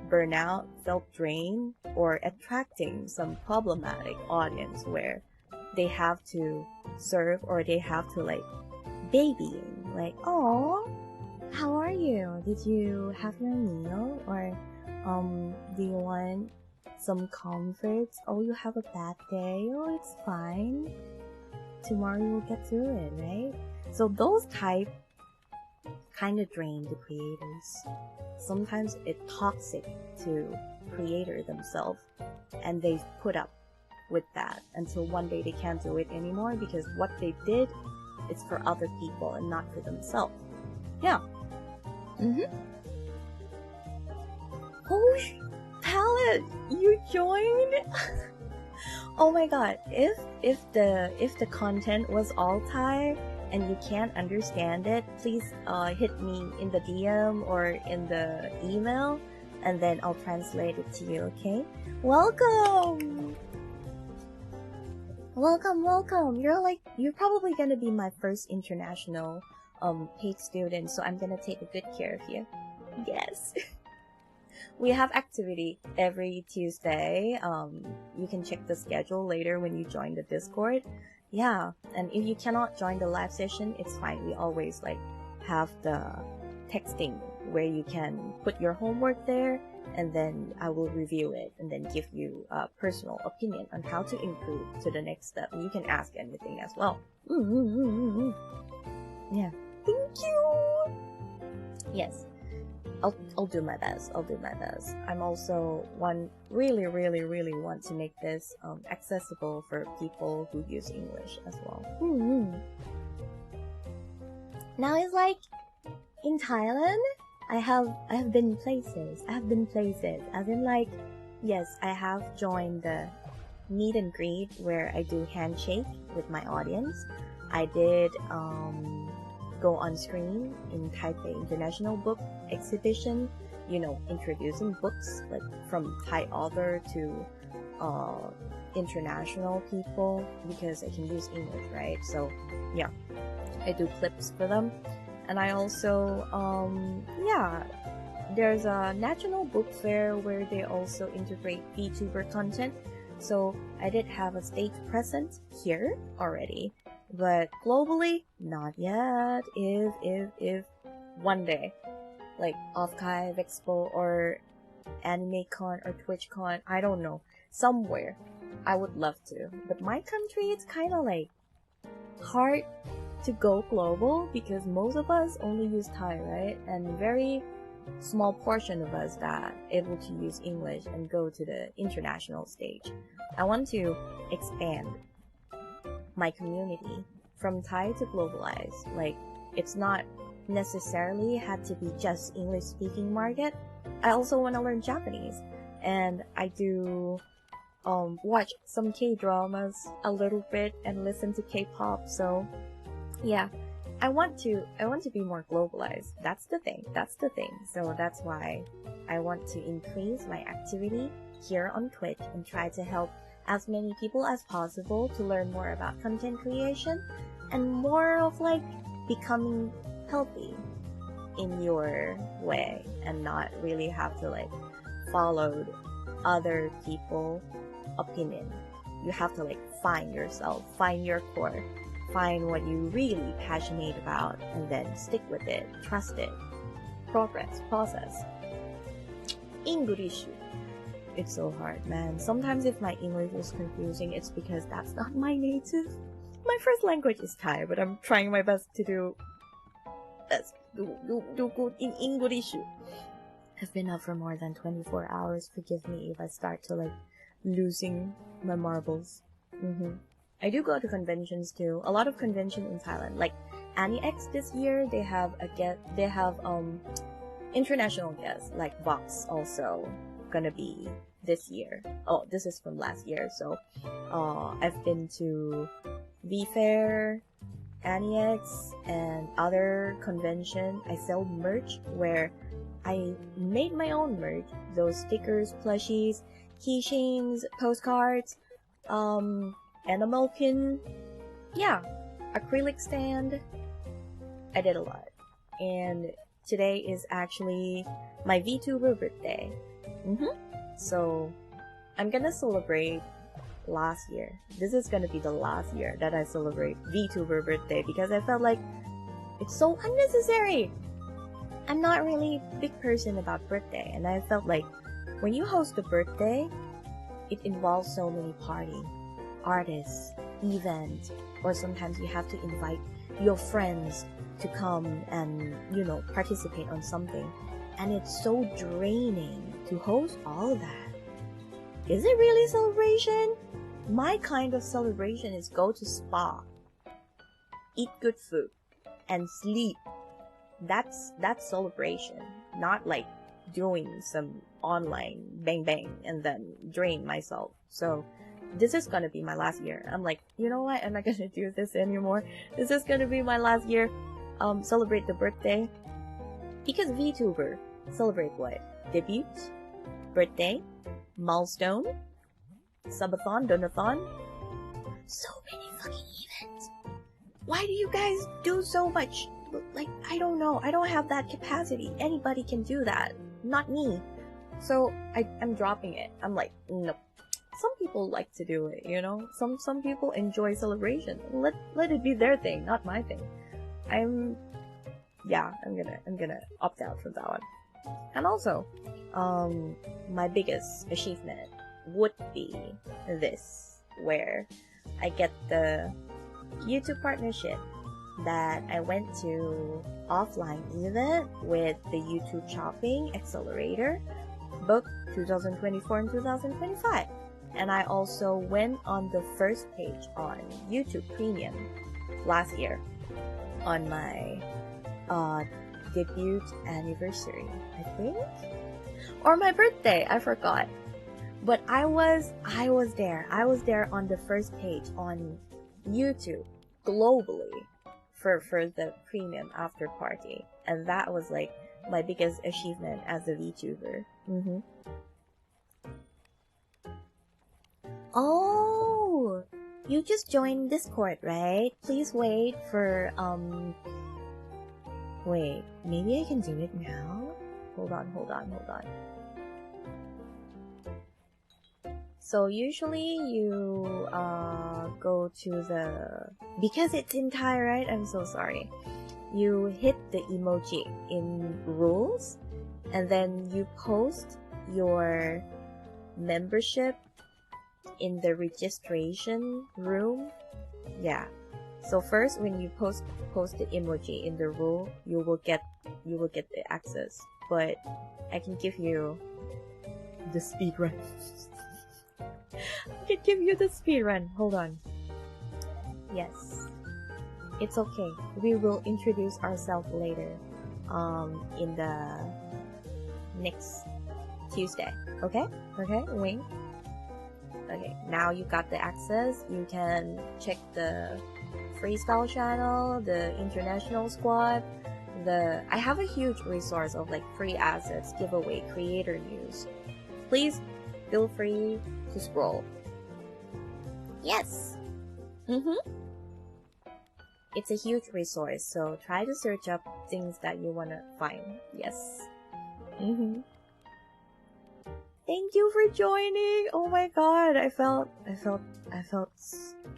Speaker 1: burnout, felt drained, or attracting some problematic audience where they have to serve, or they have to like babying, like, oh, how are you? Did you have your meal? Or do you want some comforts? Oh, you have a bad day? Oh, it's fine. Tomorrow you will get through it, right? So those type kind of drain the creators. Sometimes it's toxic to creator themselves, and they put up with that until one day they can't do it anymore because what they did is for other people and not for themselves. Yeah. Oh, Palette, you joined? Oh my god, if the content was all Thai and you can't understand it, please hit me in the DM or in the email, and then I'll translate it to you, okay? Welcome! Welcome! You're probably gonna be my first international paid student, so I'm gonna take a good care of you. Yes! We have activity every Tuesday. You can check the schedule later when you join the Discord. Yeah, and if you cannot join the live session, it's fine. We always like have the texting where you can put your homework there, and then I will review it and then give you a personal opinion on how to improve to the next step. And you can ask anything as well. Yeah. Thank you! Yes. I'll do my best. I'm also really want to make this accessible for people who use English as well. Now it's like in Thailand, I have been places. As in like, yes, I have joined the meet and greet where I do handshake with my audience. I did go on screen in Taipei International Book Exhibition, you know, introducing books like from Thai author to international people, because I can use English, right? So yeah, I do clips for them. And I also there's a national book fair where they also integrate VTuber content. So I did have a stage presence here already, but globally, not yet. If one day, like Archive Expo or AnimeCon or TwitchCon, I don't know, somewhere. I would love to. But my country, it's kind of like hard to go global because most of us only use Thai, right? And very small portion of us that able to use English and go to the international stage. I want to expand my community from Thai to globalize. Like, it's not necessarily had to be just English speaking market. I also want to learn Japanese, and I do watch some K-dramas a little bit and listen to K-pop. So yeah, I want to be more globalized. That's the thing. So that's why I want to increase my activity here on Twitch and try to help as many people as possible to learn more about content creation and more of like becoming healthy in your way and not really have to like follow other people opinion. You have to like find yourself, find your core, find what you really passionate about, and then stick with it, trust it, process. English. It's so hard, man. Sometimes if my English is confusing, it's because that's not my native. My first language is Thai, but I'm trying my best to do good in English. I've been up for more than 24 hours. Forgive me if I start to like losing my marbles. I do go to conventions too. A lot of convention in Thailand. Like AniX this year, they have international guests. Like Vox also gonna be this year. Oh, this is from last year. So I've been to VFair, AniX, and other convention. I sell merch where I made my own merch. Those stickers, plushies, keychains, postcards, animal pin, yeah, acrylic stand. I did a lot. And today is actually my VTuber birthday. So I'm gonna celebrate last year. This is gonna be the last year that I celebrate VTuber birthday because I felt like it's so unnecessary. I'm not really a big person about birthday, and I felt like when you host a birthday, it involves so many parties, artists, events, or sometimes you have to invite your friends to come and, you know, participate on something. And it's so draining to host all that. Is it really celebration? My kind of celebration is go to spa, eat good food, and sleep. That's celebration, not like doing some online bang bang and then drain myself. So this is gonna be my last year. I'm like, you know what? I'm not gonna do this anymore. This is gonna be my last year. Celebrate the birthday. Because VTuber celebrate what? Debut, birthday, milestone, subathon, donathon. So many fucking events. Why do you guys do so much? Like, I don't know. I don't have that capacity. Anybody can do that. Not me. So I'm dropping it. I'm like, nope. Some people like to do it, you know? Some people enjoy celebration. Let it be their thing, not my thing. I'm gonna opt out from that one. And also, my biggest achievement would be this, where I get the YouTube partnership that I went to offline event with the YouTube Shopping Accelerator book 2024 and 2025. And I also went on the first page on YouTube Premium last year on my debut anniversary, I think, or my birthday, I forgot. But I was there on the first page on YouTube globally for the premium after party, and that was like my biggest achievement as a VTuber. Oh, you just joined Discord, right? Please wait for wait, maybe I can do it now? Hold on. So usually you go to the, because it's in Thai, right? I'm so sorry. you hit the emoji in rules, and then you post your membership in the registration room. Yeah. So first, when you post the emoji in the rule, you will get the access. But I can give you the speed run. I can give you the speed run. Hold on. Yes. It's okay. We will introduce ourselves later. In the next Tuesday. Okay? Okay? Wink. Okay, now you got the access. You can check the freestyle channel, the international squad. I have a huge resource of like free assets, giveaway, creator news. Please feel free to scroll. Yes. It's a huge resource, so try to search up things that you wanna find. Yes. Thank you for joining. Oh my god, I felt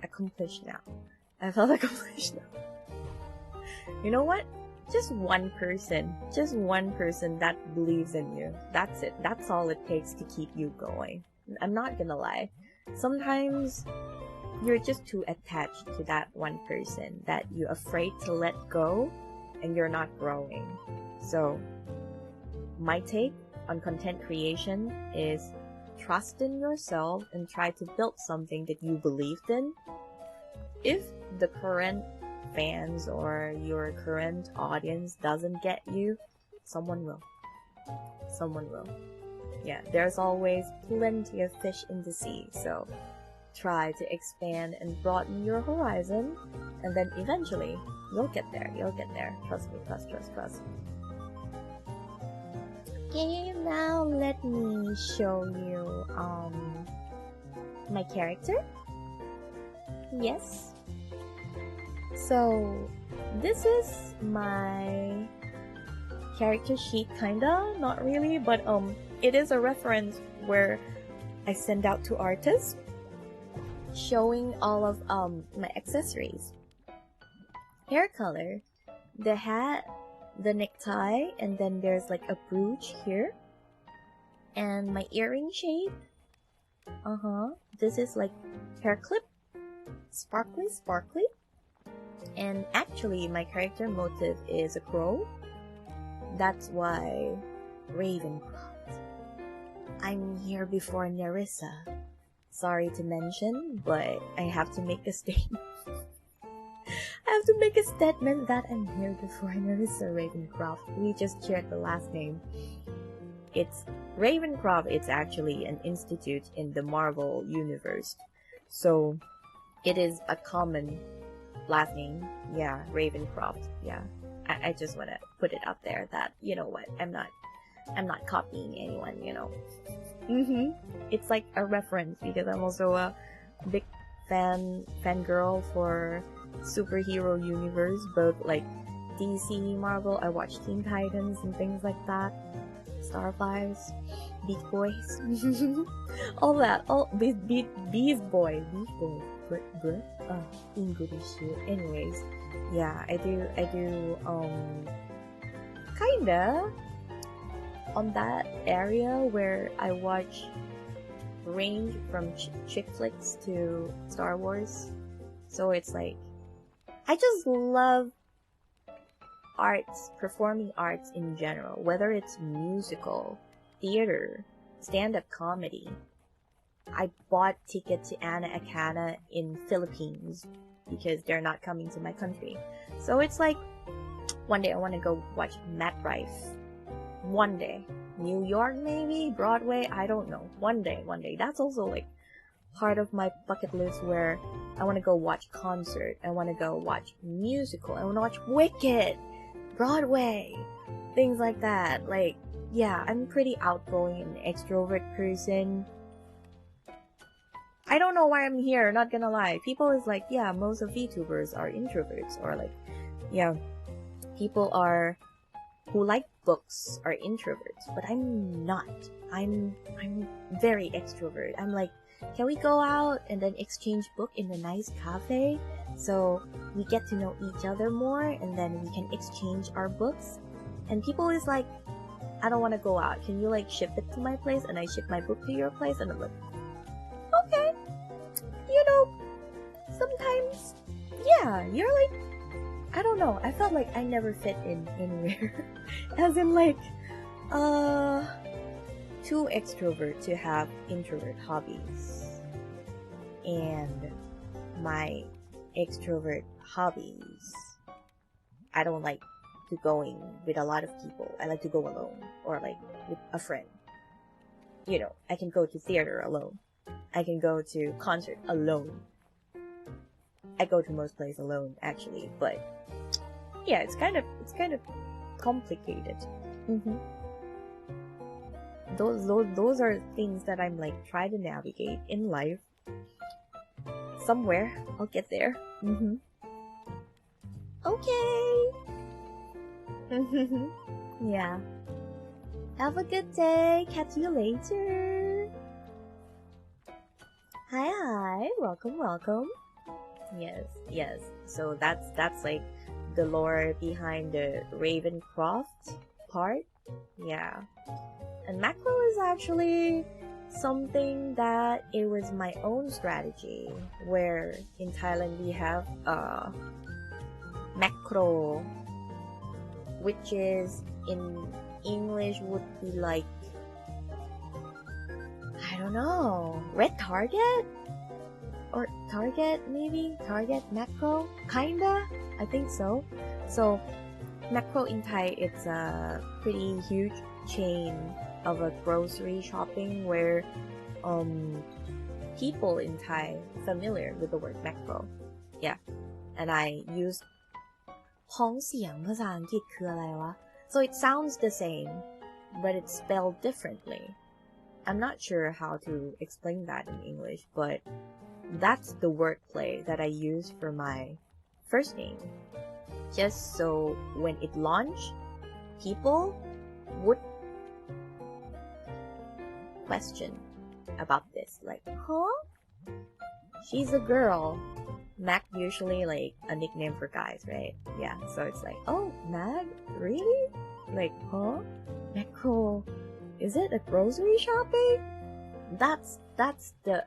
Speaker 1: accomplished now. I felt accomplished now. You know what? Just one person that believes in you. That's it. That's all it takes to keep you going. I'm not gonna lie. Sometimes you're just too attached to that one person that you're afraid to let go and you're not growing. So, my take on content creation is trust in yourself and try to build something that you believed in. If the current fans or your current audience doesn't get you, someone will. Someone will. Yeah, there's always plenty of fish in the sea, so try to expand and broaden your horizon, and then eventually you'll get there. You'll get there. Trust me, trust. Okay, now let me show you my character. Yes. So this is my character sheet, kinda, not really, but it is a reference where I send out to artists showing all of my accessories. Hair color, the hat, the necktie, and then there's like a brooch here, and my earring shape. This is like hair clip, sparkly, and actually my character motive is a crow. That's why Ravencroft. I'm here before Nerissa. Sorry to mention, but I have to make a statement. I have to make a statement that I'm here before Nerissa Ravencroft. We just shared the last name. It's Ravencroft. It's actually an institute in the Marvel universe. So, it is a common last name. Yeah, Ravencroft. Yeah. I just want to put it out there that, you know what, I'm not copying anyone, you know. It's like a reference because I'm also a big fangirl for superhero universe, both like DC, Marvel. I watch Teen Titans and things like that, Starflies, Beast Boys, all that, all Beast Boys, English shit. Anyways, yeah, I do kinda on that area where I watch range from chick flicks to Star Wars. So it's like, I just love arts, performing arts in general, whether it's musical, theater, stand-up comedy. I bought ticket to Ana Akana in Philippines because they're not coming to my country. So it's like, one day I want to go watch Matt Rife. One day. New York maybe? Broadway? I don't know. One day. That's also like part of my bucket list where I want to go watch concert. I want to go watch musical. I want to watch Wicked. Broadway. Things like that. Like, yeah, I'm pretty outgoing and extrovert person. I don't know why I'm here, not gonna lie. People is like, yeah, most of VTubers are introverts, or like, yeah, people who like books are introverts, but I'm not. I'm very extrovert. I'm like, can we go out and then exchange book in a nice cafe? So we get to know each other more, and then we can exchange our books. And people is like, I don't want to go out. Can you like ship it to my place? And I ship my book to your place. And I'm like, okay. You know, sometimes, yeah, you're like, I don't know. I felt like I never fit in anywhere. As in like, too extrovert to have introvert hobbies. And my extrovert hobbies, I don't like to going with a lot of people. I like to go alone or like with a friend. You know, I can go to theater alone. I can go to concert alone. I go to most places alone actually, but yeah, it's kind of complicated. Those are things that I'm like trying to navigate in life. Somewhere I'll get there. Okay. Yeah. Have a good day. Catch you later. Hi. Welcome. Yes. So that's like the lore behind the Ravencroft part. Yeah. And Magcro is actually something that it was my own strategy, where in Thailand we have Magcro, which is in English would be like, I don't know, Red Target? Or Target maybe? Target Magcro? Kinda? I think so. So Magcro in Thai, it's a pretty huge chain of a grocery shopping where people in Thai familiar with the word Magcro. Yeah. And I used พ้องเสียงภาษาอังกฤษคืออะไรวะ? So it sounds the same, but it's spelled differently. I'm not sure how to explain that in English, but that's the wordplay that I use for my first name. Just so when it launched, people would question about this. Like, huh? She's a girl. Mag usually like a nickname for guys, right? Yeah, so it's like, oh, Mag? Really? Like, huh? Magcro, is it a grocery shopping? That's the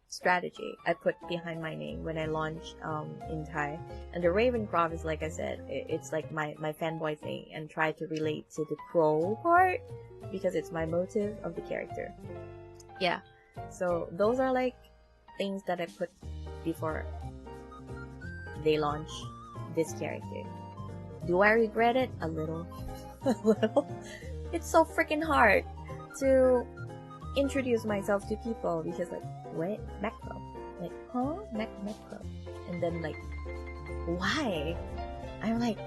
Speaker 1: strategy I put behind my name when I launched in Thai. And the Ravencroft is, like I said, it's like my fanboy thing, and try to relate to the crow part because it's my motive of the character. Yeah, so those are like things that I put before they launch this character. Do I regret it? A little. A little. It's so freaking hard to introduce myself to people because like, wait, Magcro. Like, huh? Magcro. And then like, why? I'm like,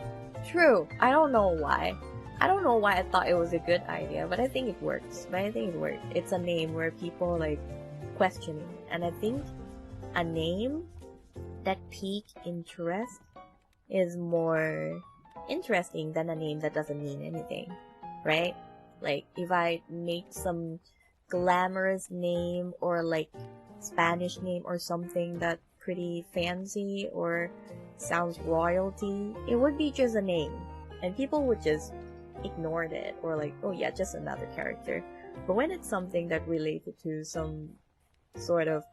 Speaker 1: true. I don't know why. I don't know why I thought it was a good idea, but I think it works. It's a name where people like questioning. And I think a name that pique interest is more interesting than a name that doesn't mean anything, right? Like if I make some glamorous name or like Spanish name or something that pretty fancy or sounds royalty, it would be just a name and people would just ignore it or like, oh yeah, just another character. But when it's something that related to some sort of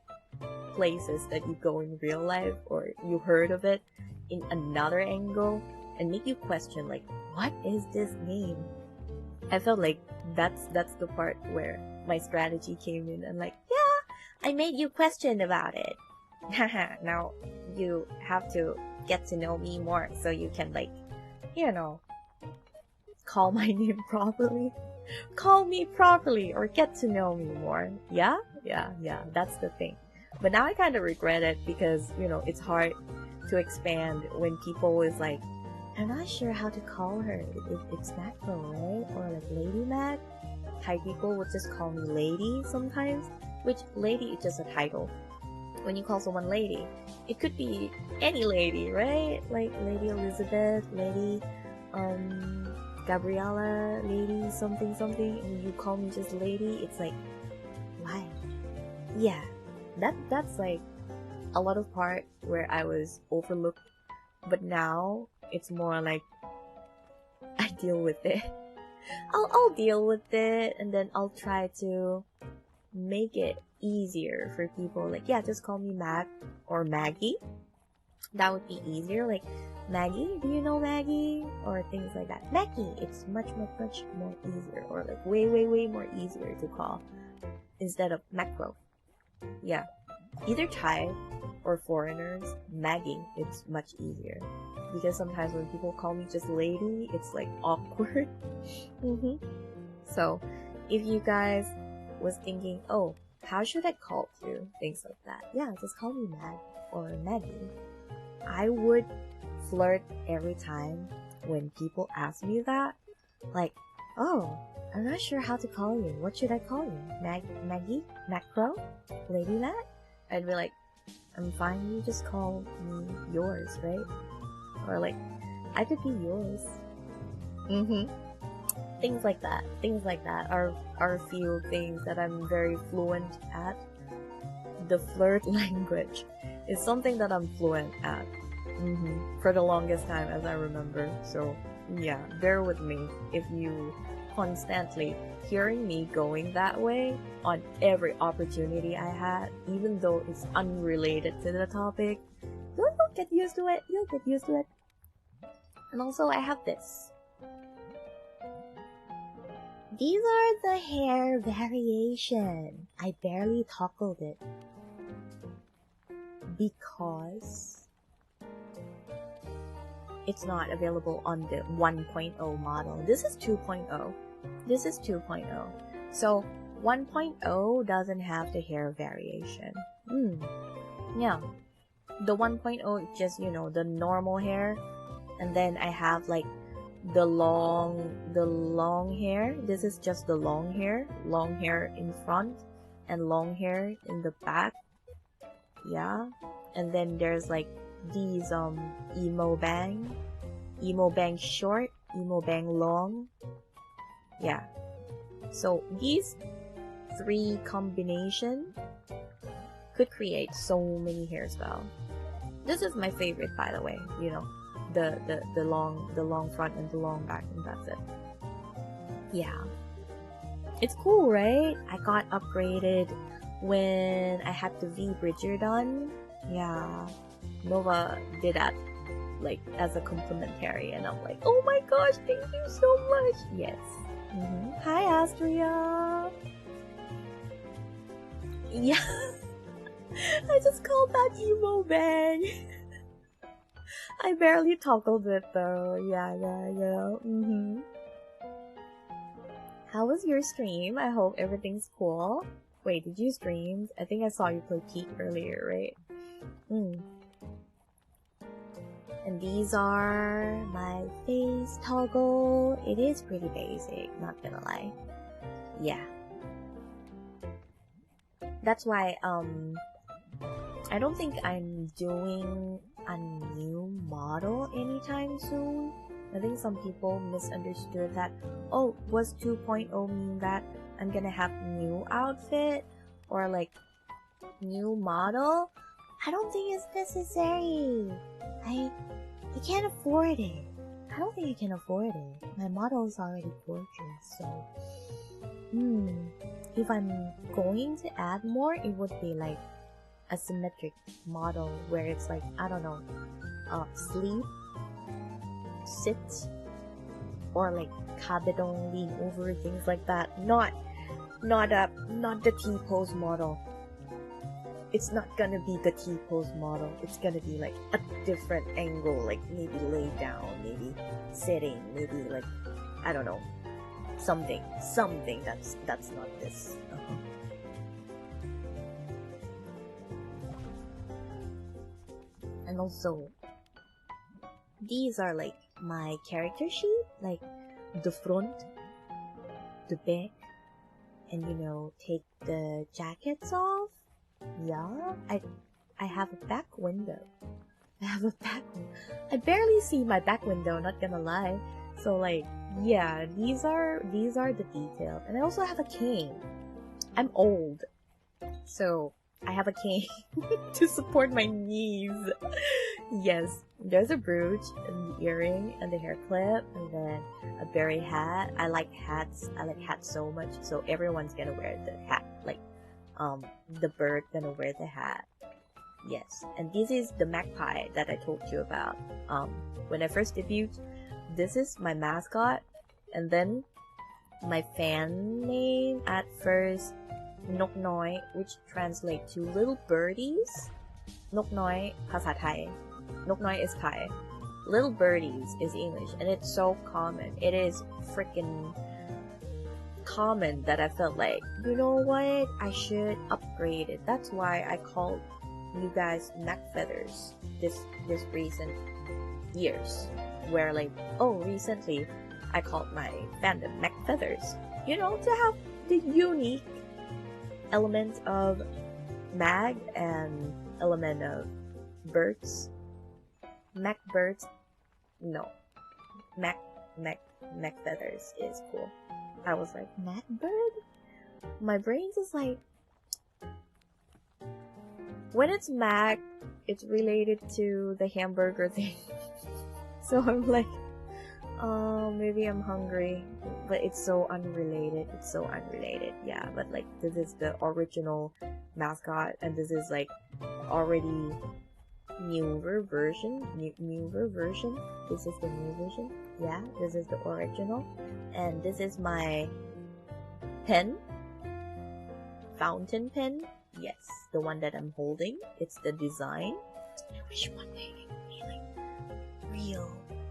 Speaker 1: places that you go in real life or you heard of it in another angle and make you question like, what is this name? I felt like that's the part where my strategy came in and like, yeah, I made you question about it. Now you have to get to know me more so you can like, you know, call my name properly. Call me properly or get to know me more. Yeah, that's the thing. But now I kind of regret it because, you know, it's hard to expand when people is like, I'm not sure how to call her. It's Magcro, right? Or like Lady Mag. Thai people would just call me Lady sometimes, which Lady is just a title. When you call someone Lady, it could be any lady, right? Like Lady Elizabeth, Lady Gabriella, Lady something, and you call me just Lady, it's like, why? Yeah, that's like a lot of part where I was overlooked, but now it's more like I deal with it. I'll deal with it, and then I'll try to make it easier for people. Like, yeah, just call me Mag or Maggie. That would be easier. Like, Maggie, do you know Maggie? Or things like that. Maggie, it's much more easier, or like way more easier to call instead of Magcro. Yeah, either Thai or foreigners, Maggie, it's much easier. Because sometimes when people call me just lady, it's like awkward. So, if you guys was thinking, oh, how should I call you? Things like that. Yeah, just call me Mag or Maggie. I would flirt every time when people ask me that. Like, oh, I'm not sure how to call you. What should I call you? Maggie? Magcro? Lady Mag? I'd be like, I'm fine, you just call me yours, right? Or like, I could be yours. Things like that are a few things that I'm very fluent at. The flirt language is something that I'm fluent at. For the longest time, as I remember. So yeah, bear with me if you constantly hearing me going that way on every opportunity I had, even though it's unrelated to the topic. You'll get used to it. You'll get used to it. And also, I have this. These are the hair variation. I barely toggled it because it's not available on the 1.0 model. This is 2.0. This is 2.0. So 1.0 doesn't have the hair variation. Yeah. The 1.0 is just, the normal hair. And then I have like the long hair. This is just the long hair in front and long hair in the back. Yeah. And then there's like these emo bang short, emo bang long. Yeah. So these three combination could create so many hairstyles. This is my favorite, by the way, the long front and the long back, and that's it. Yeah. It's cool, right? I got upgraded when I had the V bridger done. Yeah. Nova did that like as a complimentary, and I'm like, oh my gosh, thank you so much. Yes. Hi, Astria. Yeah. I just called that emo bang. I barely toggled it though. Yeah. How was your stream? I hope everything's cool. Wait, did you stream? I think I saw you play Peak earlier, right? And these are my face toggle. It is pretty basic, not gonna lie. Yeah. That's why, I don't think I'm doing a new model anytime soon. I think some people misunderstood that, oh, was 2.0 mean that I'm gonna have new outfit or like new model? I don't think it's necessary. I can't afford it. I don't think I can afford it. My model is already gorgeous, so if I'm going to add more, it would be like a symmetric model where it's like, I don't know, sleep, sit, or like kabedong, lean over, things like that. Not the T-pose model. It's not gonna be the T-pose model. It's gonna be like a different angle, like maybe lay down, maybe sitting, maybe like, I don't know, something that's not this. And also, these are like my character sheet, like the front, the back, and take the jackets off. Yeah, I have a back window. I barely see my back window, not gonna lie. So like, yeah, these are the details. And I also have a cane. I'm old, so I have a cane to support my knees. Yes, there's a brooch and the earring and the hair clip and then a berry hat. I like hats. I like hats so much. So everyone's gonna wear the hat. Like, the bird gonna wear the hat. Yes, and this is the magpie that I told you about. When I first debuted, this is my mascot, and then my fan name at first, Nok Noi, which translates to little birdies. Nok Noi, ภาษาไทย Nok Noi is Thai. Little birdies is English, and it's so common. It is freaking common that I felt like, you know what, I should upgrade it. That's why I called you guys Mac Feathers this recent years, where like, oh, recently I called my fandom Mac Feathers, you know, to have the unique element of mag and element of birds. Mac birds, no, Mac Feathers is cool. I was like, Mac bird? My brain's just like, when it's Mac, it's related to the hamburger thing. So I'm like, maybe I'm hungry, but it's so unrelated. It's so unrelated. Yeah, but like, this is the original mascot, and this is like already newer version. Newer version. This is the new version. Yeah, this is the original, and this is my pen, fountain pen. Yes, the one that I'm holding. It's the design. I wish one day it would be like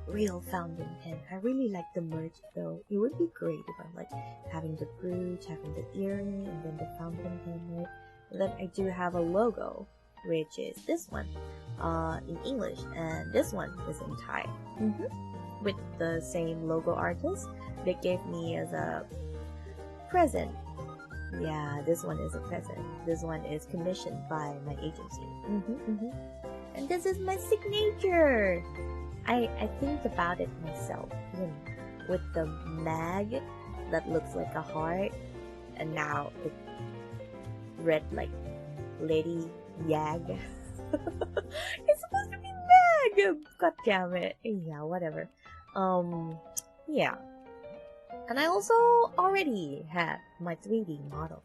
Speaker 1: real fountain pen. I really like the merch though. It would be great if I'm like having the brooch, having the earring, and then the fountain pen, right? And then I do have a logo, which is this one, in English, and this one is in Thai. With the same logo artist they gave me as a present. Yeah, this one is a present. This one is commissioned by my agency. And this is my signature. I think about it myself, you know, with the mag that looks like a heart, and now it read like Lady Yag. It's supposed to be Mag. God damn it. Yeah, whatever. Yeah. And I also already had my 3D model.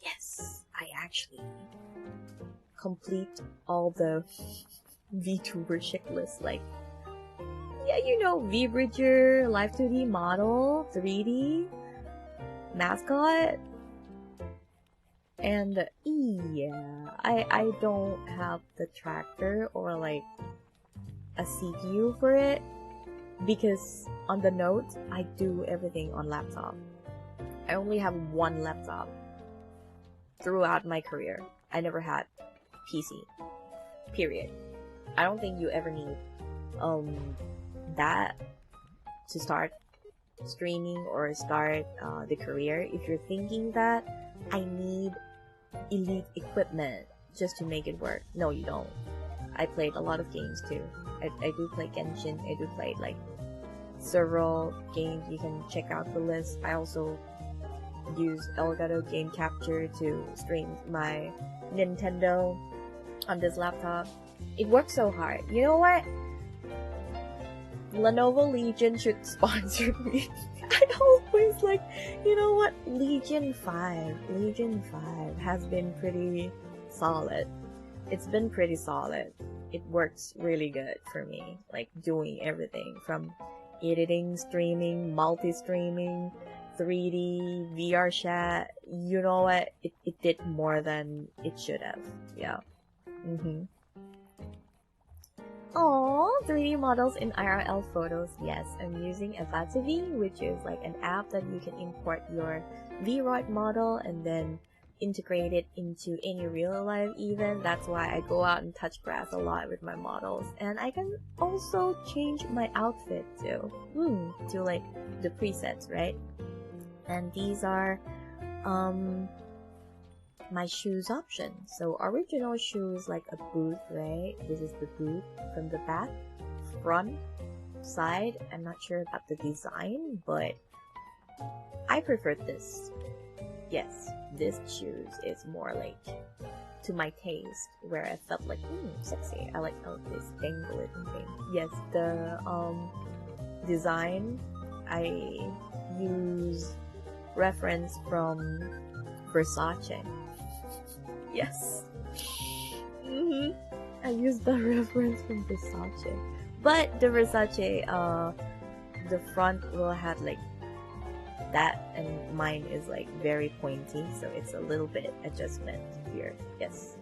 Speaker 1: Yes, I actually complete all the VTuber checklist. Like, yeah, you know, V-Bridger, Live 2D model, 3D, mascot, and yeah, I don't have the tractor or like a CPU for it, because on the notes, I do everything on laptop. I only have one laptop throughout my career. I never had PC. Period. I don't think you ever need that to start streaming or start the career. If you're thinking that I need elite equipment just to make it work, no, you don't. I played a lot of games too. I do play Genshin. I do play like several games. You can check out the list. I also use Elgato Game Capture to stream my Nintendo on this laptop. It works so hard. You know what? Lenovo Legion should sponsor me. I always like, you know what? Legion 5 has been pretty solid. It's been pretty solid. It works really good for me, like doing everything from editing, streaming, multi-streaming, 3D, VR chat. You know what? It did more than it should have. Yeah. Aww, 3D models in IRL photos. Yes, I'm using Vtuber, which is like an app that you can import your VROID model and then integrate it into any real life event. That's why I go out and touch grass a lot with my models. And I can also change my outfit too, to like the presets, right? And these are my shoes option. So original shoes like a boot, right? This is the boot from the back, front, side. I'm not sure about the design, but I prefer this. yes, this shoes is more like to my taste, where I felt like, sexy. I like this dangling thing. Yes, the design, I use reference from Versace. Yes. I used the reference from Versace. But the Versace, the front will have like that, and mine is like very pointy, so it's a little bit adjustment here. Yes.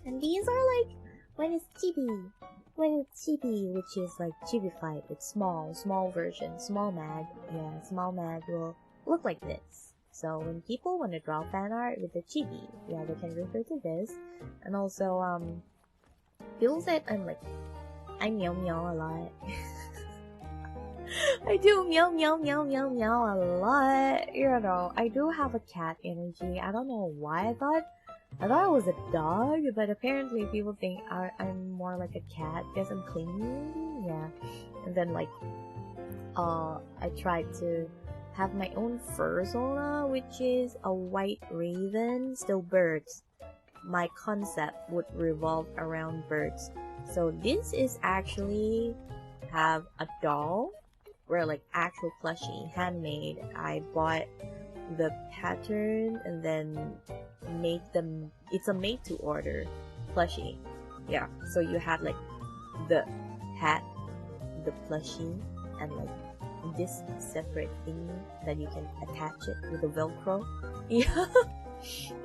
Speaker 1: And these are like when it's chibi, which is like chibified. It's small version, small mag. Yeah, small mag will look like this. So when people want to draw fan art with the chibi, yeah, they can refer to this. And also, feels that I meow meow a lot. I do meow meow meow meow meow a lot. You know, I do have a cat energy. I don't know why I thought I was a dog, but apparently people think I'm more like a cat because I'm clingy. Yeah, and then like, I tried to have my own fursona, which is a white raven, still birds. My concept would revolve around birds. So this is actually have a doll, where like actual plushie, handmade. I bought the pattern and then made them. It's a made to order plushie. Yeah, so you had like the hat, the plushie, and like this separate thing that you can attach it with a Velcro. Yeah.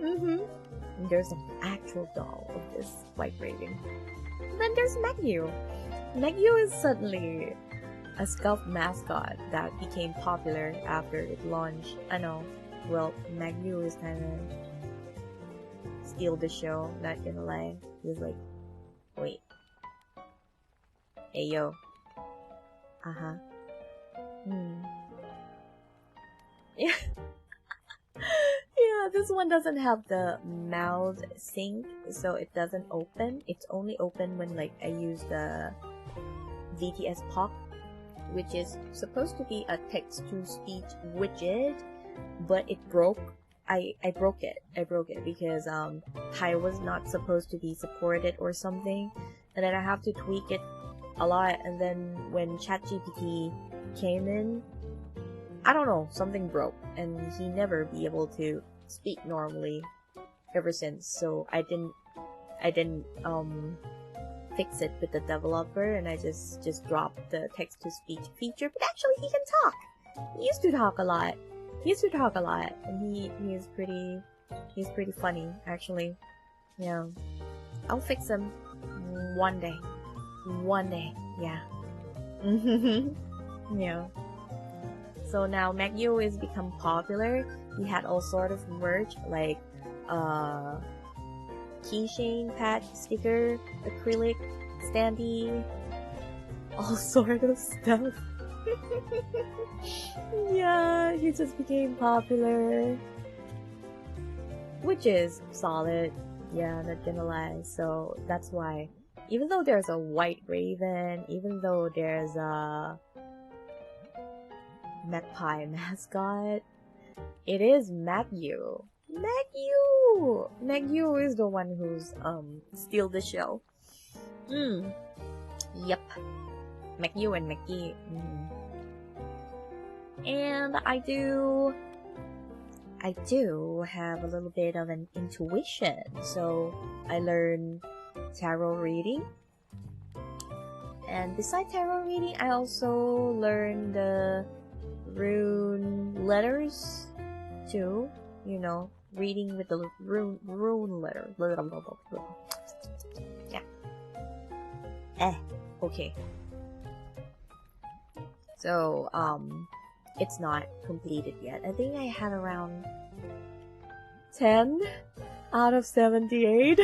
Speaker 1: And there's an actual doll of this white raven. And then there's Maggie. Maggie is suddenly a sculpt mascot that became popular after it launched. I know. Well, Maggie is kind of steal the show. Not gonna lie. He was like, wait. Hey yo. Yeah. Yeah, this one doesn't have the mouth sync, so it doesn't open. It's only open when like I use the VTS Pop, which is supposed to be a text-to-speech widget, but it broke. I broke it. I broke it because Thai was not supposed to be supported or something, and then I have to tweak it a lot. And then when ChatGPT came in, I don't know, something broke, and he never be able to speak normally ever since. So I didn't fix it with the developer, and I just dropped the text to speech feature. But actually, he can talk. He used to talk a lot. And he's pretty funny actually. Yeah, I'll fix him one day. Yeah. Yeah. So now Maggie is become popular. He had all sort of merch like keychain, patch, sticker, acrylic, standee, all sort of stuff. Yeah, he just became popular, which is solid. Yeah, not gonna lie. So that's why, even though there's a white raven, even though there's a magpie mascot, it is Maggie. Maggie is the one who's steal the show. Yep. Maggie and Maggie. And I do have a little bit of an intuition, so I learned tarot reading. And besides tarot reading, I also learned the rune letters too. You know, reading with the rune letter. Yeah. Okay. So, it's not completed yet. I think I had around 10 out of 78.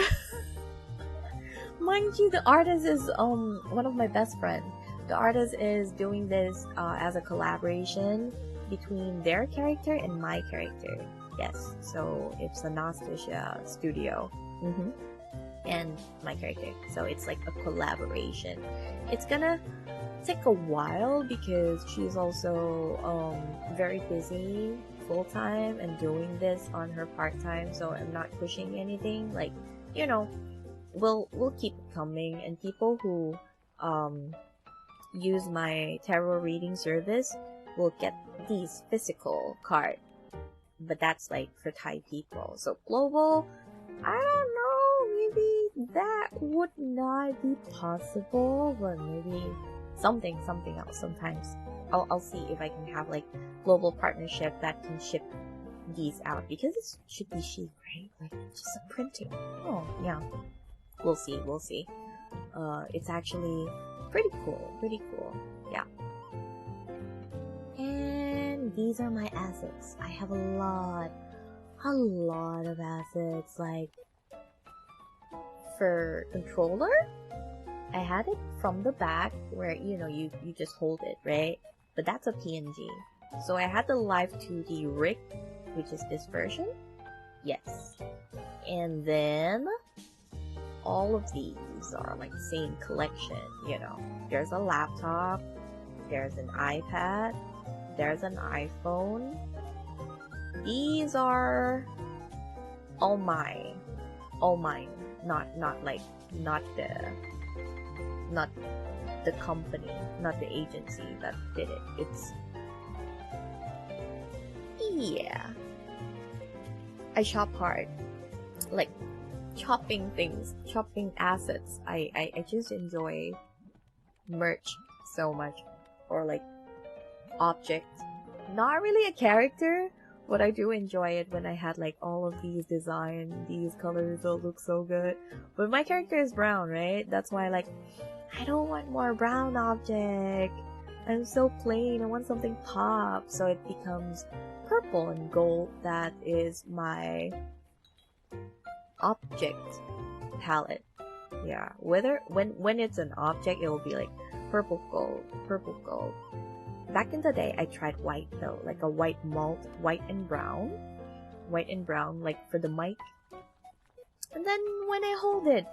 Speaker 1: Mind you, the artist is one of my best friends. The artist is doing this as a collaboration between their character and my character. Yes, so it's Anastasia Studio. And my character. So it's like a collaboration. It's gonna take a while because she's also very busy full-time and doing this on her part-time, so I'm not pushing anything. Like, you know, we'll keep it coming, and people who use my tarot reading service will get these physical cards. But that's like for Thai people. So global, I don't know, maybe that would not be possible, but maybe something else sometimes. I'll see if I can have like global partnership that can ship these out, because it should be cheap, right? Like just a printing. Oh yeah, we'll see. It's actually pretty cool. Yeah. And these are my assets. I have a lot of assets. Like for controller, I had it from the back where, you know, you just hold it, right? But that's a PNG. So I had the live 2D rig, which is this version. Yes. And then all of these are like the same collection, you know. There's a laptop, there's an iPad, there's an iPhone. These are all mine. Not the company, not the agency that did it. It's yeah. I shop hard, like chopping things, chopping assets. I just enjoy merch so much, or like objects. Not really a character, but I do enjoy it when I had like all of these designs, these colors that look so good. But my character is brown, right? That's why like I don't want more brown object. I'm so plain. I want something pop, so it becomes purple and gold. That is my object palette. Yeah, when it's an object, it will be like purple gold. Back in the day, I tried white though, like a white malt, white and brown, like for the mic. And then when I hold it,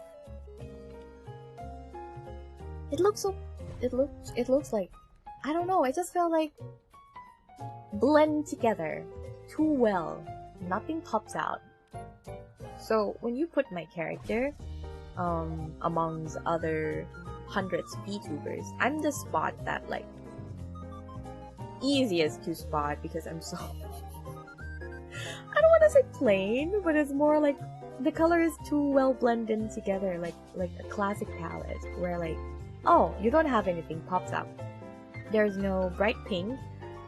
Speaker 1: it looks like, I don't know, I just felt like blend together too well. Nothing pops out. So when you put my character amongst other hundreds of VTubers, I'm the spot that like easiest to spot, because I'm so I don't want to say plain, but it's more like the color is too well blended together, like a classic palette where like, oh, you don't have anything pops up. There's no bright pink,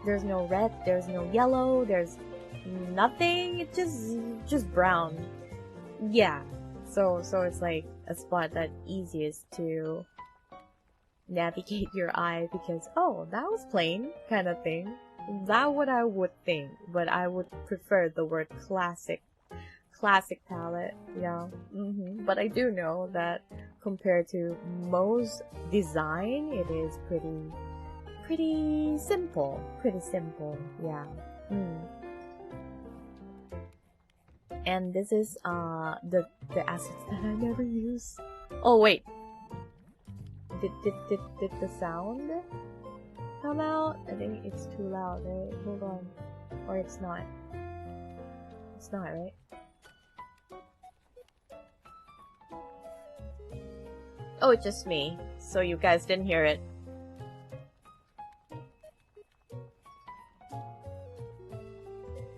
Speaker 1: there's no red, there's no yellow, there's nothing. It's just brown. Yeah. So it's like a spot that easiest to navigate your eye, because oh, that was plain kind of thing. That what I would think, but I would prefer the word classic palette. Yeah. But I do know that compared to most design, it is pretty simple. Yeah. And this is the assets that I never use. Oh wait, did the sound come out? I think it's too loud, right? Hold on. Or it's not. It's not, right? Oh, it's just me. So you guys didn't hear it.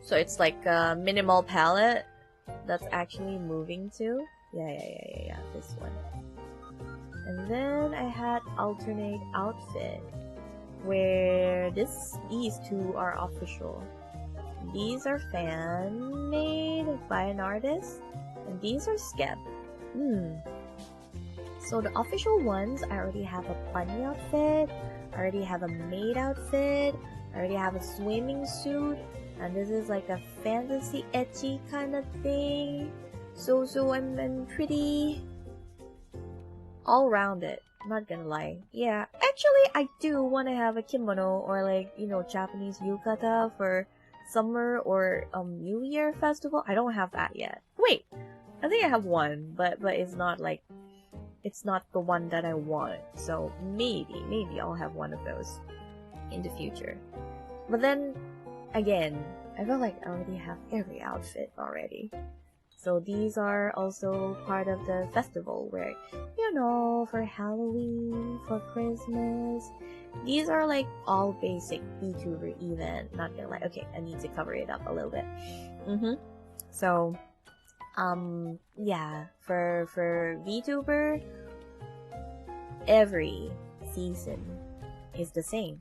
Speaker 1: So it's like a minimal palette that's actually moving to. Yeah, this one. And then I had alternate outfit, where these two are official. These are fan made by an artist, and these are skep. So the official ones, I already have a bunny outfit, I already have a maid outfit, I already have a swimming suit, and this is like a fantasy ecchi kind of thing. So I'm pretty all-rounded, not gonna lie. Yeah, actually I do want to have a kimono, or like, you know, Japanese yukata for summer or New Year festival. I don't have that yet. Wait, I think I have one, but it's not like, it's not the one that I want. So maybe I'll have one of those in the future. But then again, I feel like I already have every outfit already. So these are also part of the festival where, you know, for Halloween, for Christmas, these are like all basic VTuber event. Not gonna lie. Okay, I need to cover it up a little bit. So, yeah, for VTuber, every season is the same.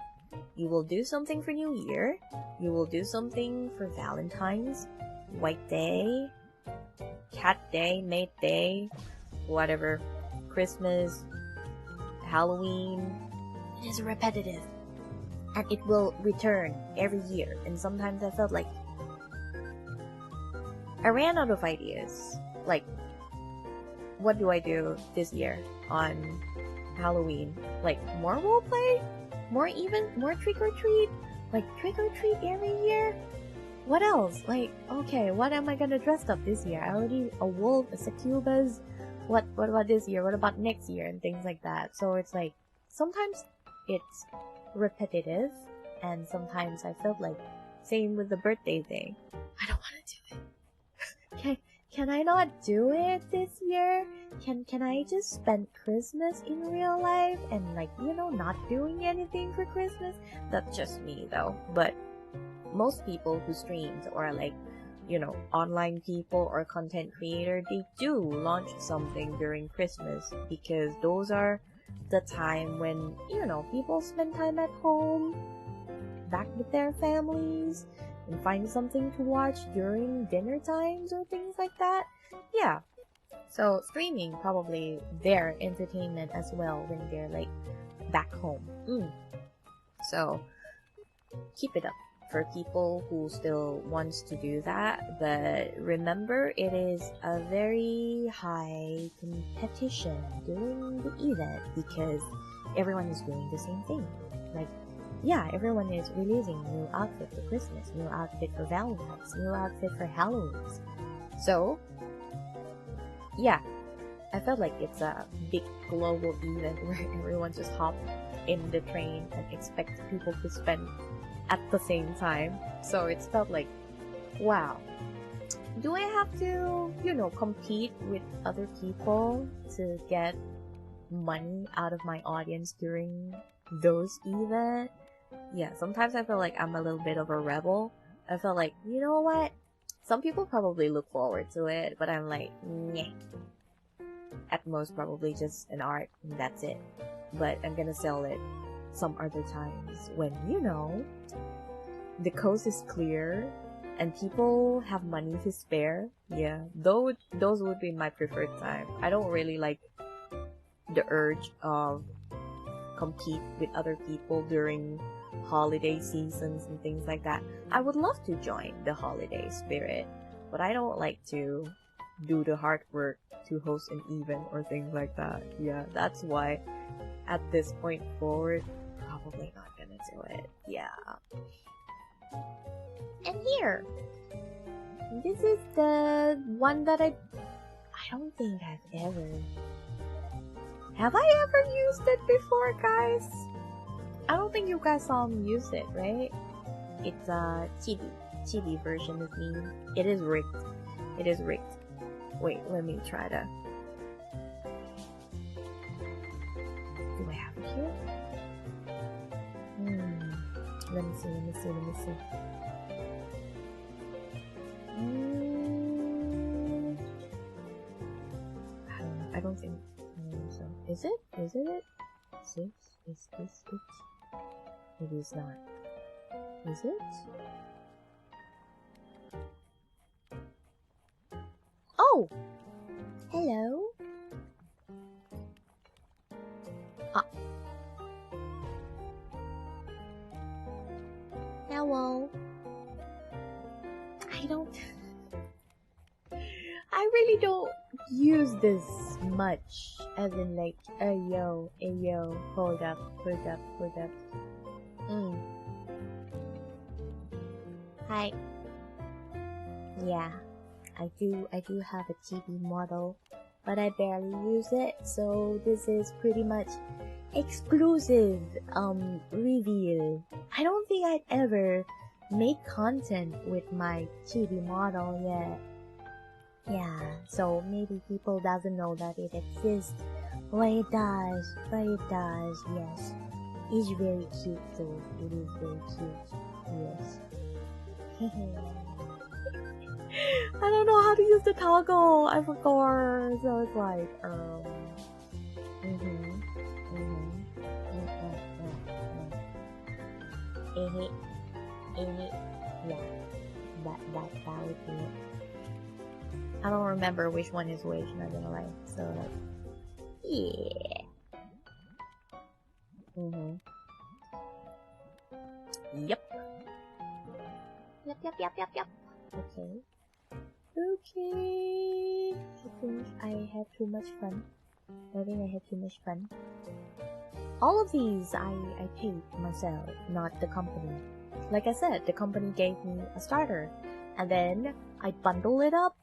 Speaker 1: You will do something for New Year. You will do something for Valentine's, White Day, Cat Day, Mate Day, whatever, Christmas, Halloween. It is repetitive. And it will return every year. And sometimes I felt like I ran out of ideas. Like, what do I do this year on Halloween? Like, more roleplay? More trick-or-treat? Like, trick-or-treat every year? What else? Like, okay, what am I gonna dress up this year? I already a wolf, a succubus. What about this year? What about next year? And things like that. So it's like, sometimes it's repetitive, and sometimes I felt like, same with the birthday thing. I don't want to do it. Can I not do it this year? Can I just spend Christmas in real life and, like, you know, not doing anything for Christmas? That's just me though. But most people who streams or, like, you know, online people or content creator, they do launch something during Christmas because those are the time when, you know, people spend time at home, back with their families, and find something to watch during dinner times or things like that. Yeah. So streaming probably their entertainment as well when they're, like, back home. So keep it up for people who still wants to do that, but remember, it is a very high competition during the event because everyone is doing the same thing. Like, yeah, everyone is releasing new outfit for Christmas, new outfit for Valentine's, new outfit for Halloween. So, yeah, I felt like it's a big global event where everyone just hop in the train and expect people to spend at the same time. So it's felt like, wow, do I have to, you know, compete with other people to get money out of my audience during those events? Yeah, sometimes I feel like I'm a little bit of a rebel. I feel like, you know what? Some people probably look forward to it, but I'm like, nah. At most, probably just an art, and that's it. But I'm gonna sell it some other times when, you know, the coast is clear and people have money to spare. Yeah, those would be my preferred time. I don't really like the urge of compete with other people during holiday seasons and things like that. I would love to join the holiday spirit, but I don't like to do the hard work to host an event or things like that. Yeah, that's why at this point forward, probably not gonna do it. Yeah. And here, this is the one that I don't think I've ever... Have I ever used it before, guys? I don't think you guys saw me use it, right? It's a chibi version of me. It is rigged. It is rigged. Wait, let me try to... Do I have it here? Let me see. I don't think so. Is it? Is this it? It is not. Is it? Oh! Hello? Hello? I really don't use this much, as in like, yo, hold up. Hi. Yeah, I do have a TV model, but I barely use it, so this is pretty much exclusive, reveal. I don't think I'd ever make content with my chibi model yet. Yeah, so maybe people doesn't know that it exists. But it does, yes. It's very cute though. It is very cute. Yes. I don't know how to use the toggle. I forgot. So it's like, yeah, that would be it. I don't remember which one is which, not gonna lie. So like, yeah. Yep. Okay. I had too much fun. All of these I paid myself, not the company. Like I said, the company gave me a starter, and then I bundle it up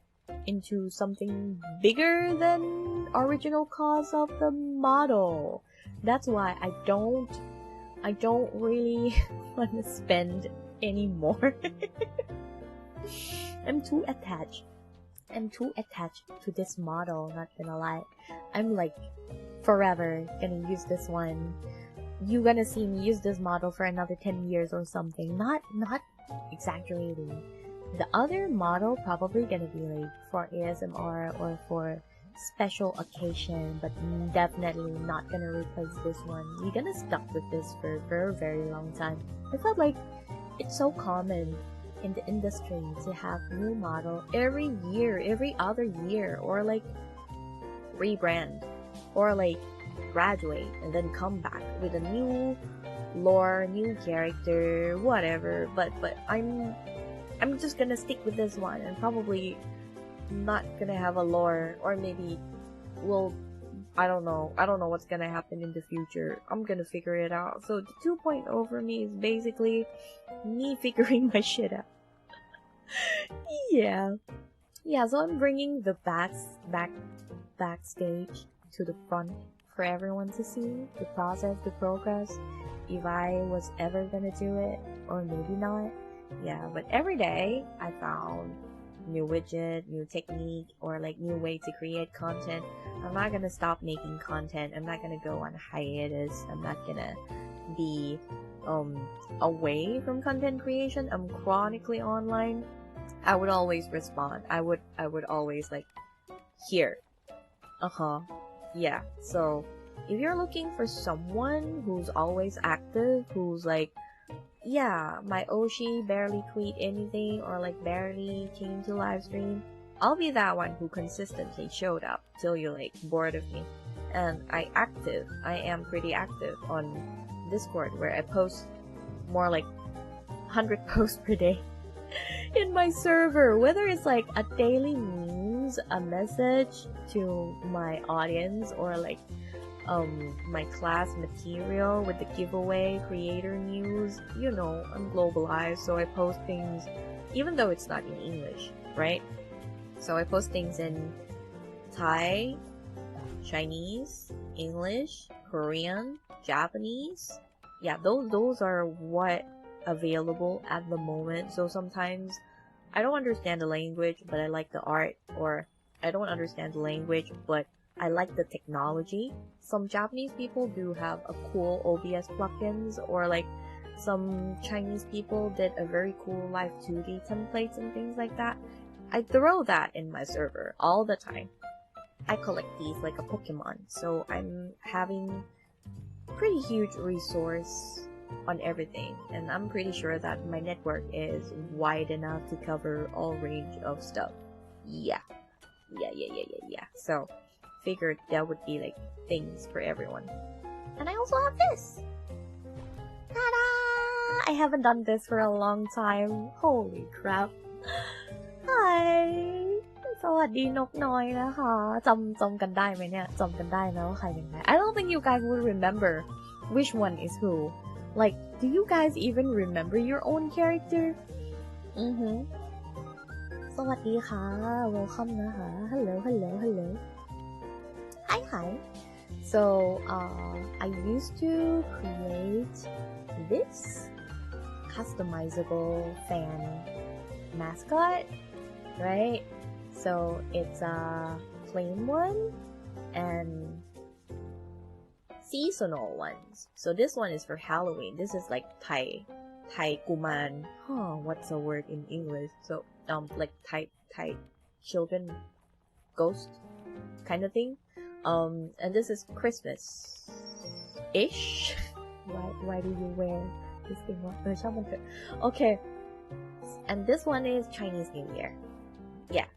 Speaker 1: into something bigger than original cost of the model. That's why I don't really want to spend anymore. I'm too attached to this model, not gonna lie. I'm like forever gonna use this one. You gonna see me use this model for another 10 years or something. Not exaggerating. The other model probably gonna be like for ASMR or for special occasion, but definitely not gonna replace this one. You're gonna stuck with this for a very, very long time. I felt like it's so common in the industry to have new model every year, every other year, or like rebrand, or like graduate and then come back with a new lore, new character, whatever. But I'm just gonna stick with this one and probably not gonna have a lore, or maybe I don't know what's gonna happen in the future. I'm gonna figure it out. So the 2.0 for me is basically me figuring my shit out. yeah, so I'm bringing the backstage to the front for everyone to see the process, the progress, if I was ever gonna do it or maybe not. Yeah, but every day I found new widget, new technique, or like new way to create content. I'm not gonna stop making content. I'm not gonna go on hiatus. I'm not gonna be away from content creation. I'm chronically online. I would always respond. I would always like here. Yeah. So if you're looking for someone who's always active, who's like, yeah, my Oshi barely tweet anything or like barely came to live stream, I'll be that one who consistently showed up till you're like bored of me. And I am pretty active on Discord, where I post more like 100 posts per day in my server, whether it's like a daily news, a message to my audience, or like my class material with the giveaway, creator news. You know, I'm globalized, so I post things even though it's not in English, right? So I post things in Thai, Chinese, English, Korean, Japanese. Yeah, those are what available at the moment. So sometimes I don't understand the language, but I like the art, or I don't understand the language, but I like the technology. Some Japanese people do have a cool OBS plugins, or like some Chinese people did a very cool live 2D templates and things like that. I throw that in my server all the time. I collect these like a Pokemon, so I'm having pretty huge resource on everything, and I'm pretty sure that my network is wide enough to cover all range of stuff. Yeah. So figured that would be like things for everyone. And I also have this. Ta-da! I haven't done this for a long time. Holy crap. Hi! สวัสดีนกน้อยนะคะจำกันได้ไหมเนี่ยจำกันได้นะว่าใครเป็นใคร I don't think you guys would remember which one is who. Like, do you guys even remember your own character? สวัสดีค่ะ welcome นะคะ hello hi. So, I used to create this customizable fan mascot, right? So it's a plain one and seasonal ones. So this one is for Halloween. This is like Thai Kuman. What's the word in English? So like Thai children ghost kind of thing. And this is Christmas-ish. Why do you wear this thing? Okay. And this one is Chinese New Year. Yeah.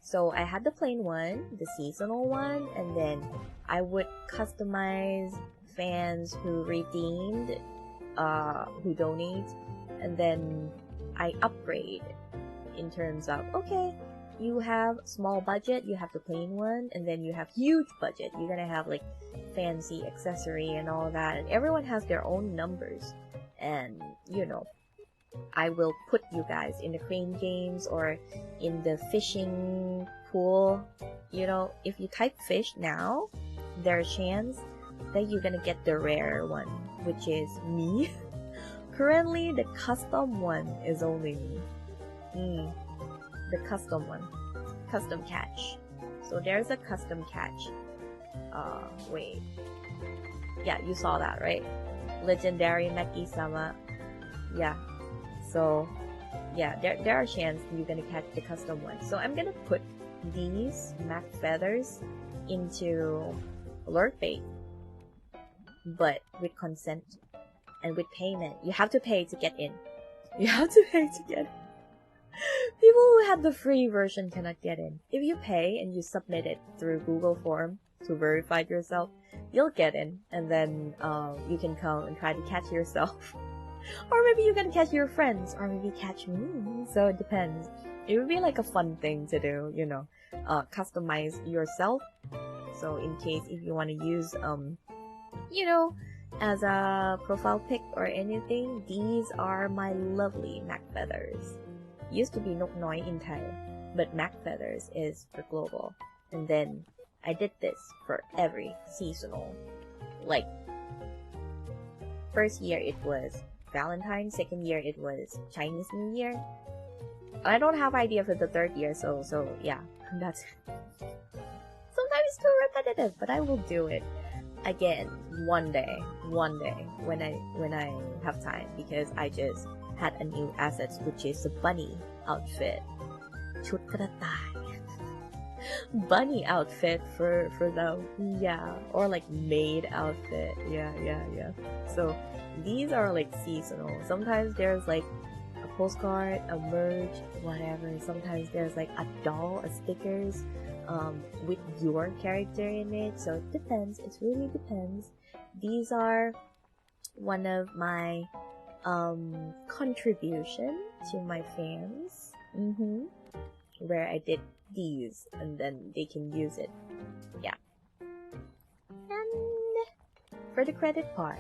Speaker 1: So I had the plain one, the seasonal one, and then I would customize fans who redeemed, who donate, and then I upgrade in terms of, okay, you have small budget, you have the plain one, and then you have huge budget. You're gonna have like fancy accessory and all that, and everyone has their own numbers. And you know, I will put you guys in the crane games or in the fishing pool. You know, if you type fish now, there's a chance that you're gonna get the rare one, which is me. Currently, the custom one is only me. The custom one. Custom catch. So there's a custom catch. Wait. Yeah, you saw that, right? Legendary Maggie sama. Yeah. So, yeah, there are chances you're gonna catch the custom one. So I'm gonna put these Mac feathers into alert bait, but with consent and with payment. You have to pay to get in. You have to pay to get in. People who have the free version cannot get in. If you pay and you submit it through Google form to verify yourself, you'll get in, and then you can come and try to catch yourself. Or maybe you can catch your friends, or maybe catch me. So it depends. It would be like a fun thing to do, you know, customize yourself. So in case if you want to use, you know, as a profile pic or anything, these are my lovely Mac feathers. Used to be Nok Noi in Thai, but Mac feathers is for global. And then I did this for every seasonal. Like, first year it was Valentine's, second year it was Chinese New Year. I don't have idea for the third year, so yeah, that's sometimes it's too repetitive, but I will do it again one day when I have time, because I just had a new assets, which is a bunny outfit. Chut karatai. Bunny outfit for the, yeah, or like maid outfit. Yeah. So these are like seasonal. Sometimes there's like a postcard, a merch, whatever. Sometimes there's like a doll, a stickers with your character in it. So it depends. It really depends. These are one of my contribution to my fans, where I did these and then they can use it. Yeah. And for the credit part,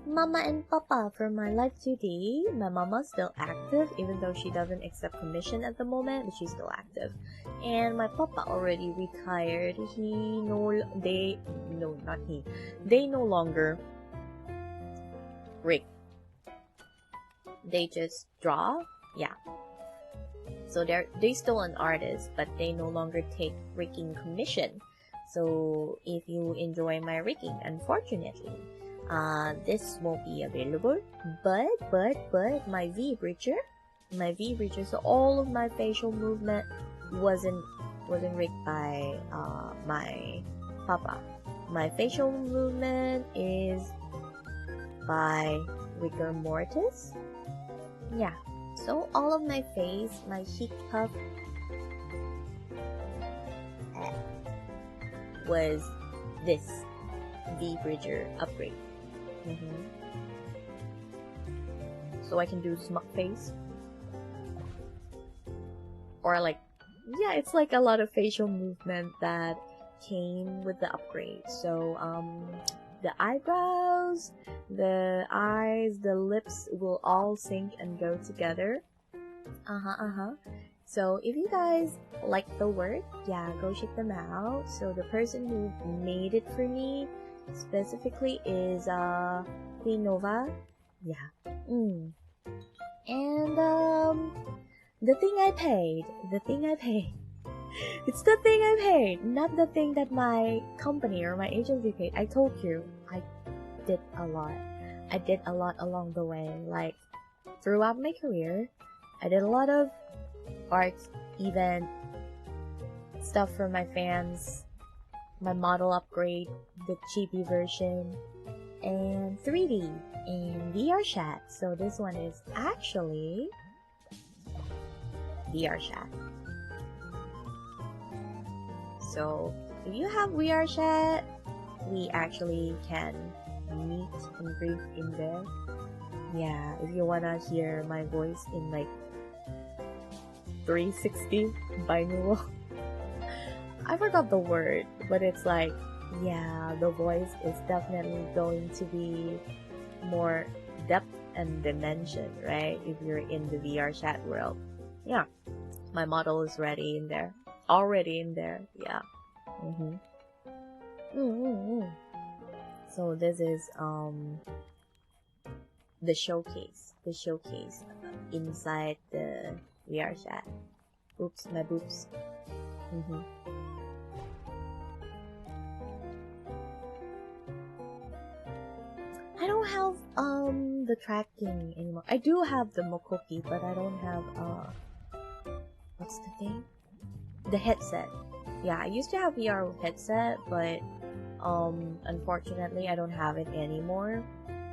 Speaker 1: Mama and Papa for my life today. My mama's still active, even though she doesn't accept commission at the moment, but she's still active. And my papa already retired. They no longer rig. They just draw. Yeah. So they still an artist, but they no longer take rigging commission. So if you enjoy my rigging, unfortunately, this won't be available. But my V bridger, so all of my facial movement wasn't rigged by my papa. My facial movement is by rigor mortis. Yeah. So all of my face, my cheek puff, was this V bridger upgrade. So I can do smug face, or like, yeah, it's like a lot of facial movement that came with the upgrade. So the eyebrows, the eyes, the lips will all sync and go together. So if you guys like the work, yeah, go check them out. So the person who made it for me specifically is Queen Nova. Yeah. And the thing I paid. It's the thing I paid, not the thing that my company or my agency paid. I told you, I did a lot. I did a lot along the way. Like, throughout my career, I did a lot of art, event, stuff for my fans, my model upgrade, the chibi version, and 3D, and VR chat. So this one is actually VR chat. So if you have VR chat, we actually can meet and greet in there. Yeah, if you wanna hear my voice in like 360 binaural. I forgot the word, but it's like, yeah, the voice is definitely going to be more depth and dimension, right? If you're in the VR chat world. Yeah, my model is ready in there. Already in there, yeah. So this is the showcase inside the VR chat. Oops, my boobs. I don't have the tracking anymore. I do have the Mokoki, but I don't have what's the thing? The headset. Yeah, I used to have VR headset, but unfortunately I don't have it anymore.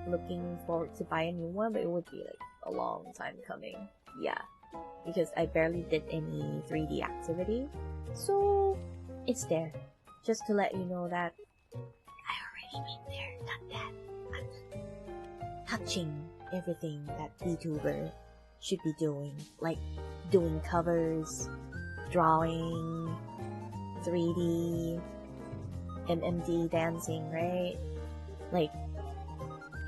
Speaker 1: Looking forward to buy a new one, but it would be like a long time coming. Yeah, because I barely did any 3D activity, so it's there. Just to let you know that I already been there, done that. I'm touching everything that VTuber should be doing, like doing covers, drawing, 3D, MMD dancing, right? Like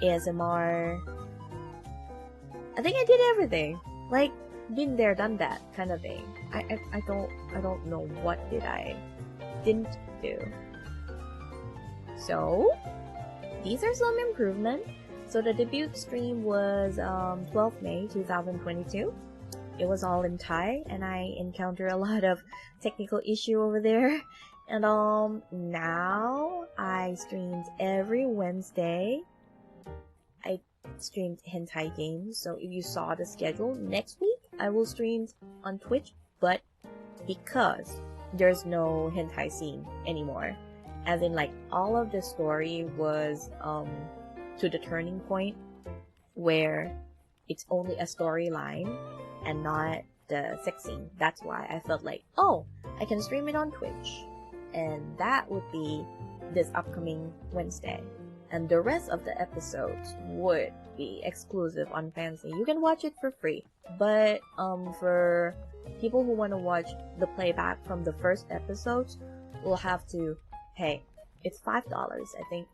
Speaker 1: ASMR. I think I did everything. Like, been there, done that kind of thing. I don't know what didn't do. So these are some improvements. So the debut stream was 12th May 2022. It was all in Thai, and I encountered a lot of technical issue over there. And now I streamed every Wednesday. I streamed hentai games, so if you saw the schedule, next week I will stream on Twitch, but because there's no hentai scene anymore, as in like all of the story was to the turning point where it's only a storyline and not the sex scene. That's why I felt like, oh, I can stream it on Twitch, and that would be this upcoming Wednesday. And the rest of the episodes would be exclusive on Fancy. You can watch it for free, but for people who want to watch the playback from the first episodes, will have to pay. It's $5, I think.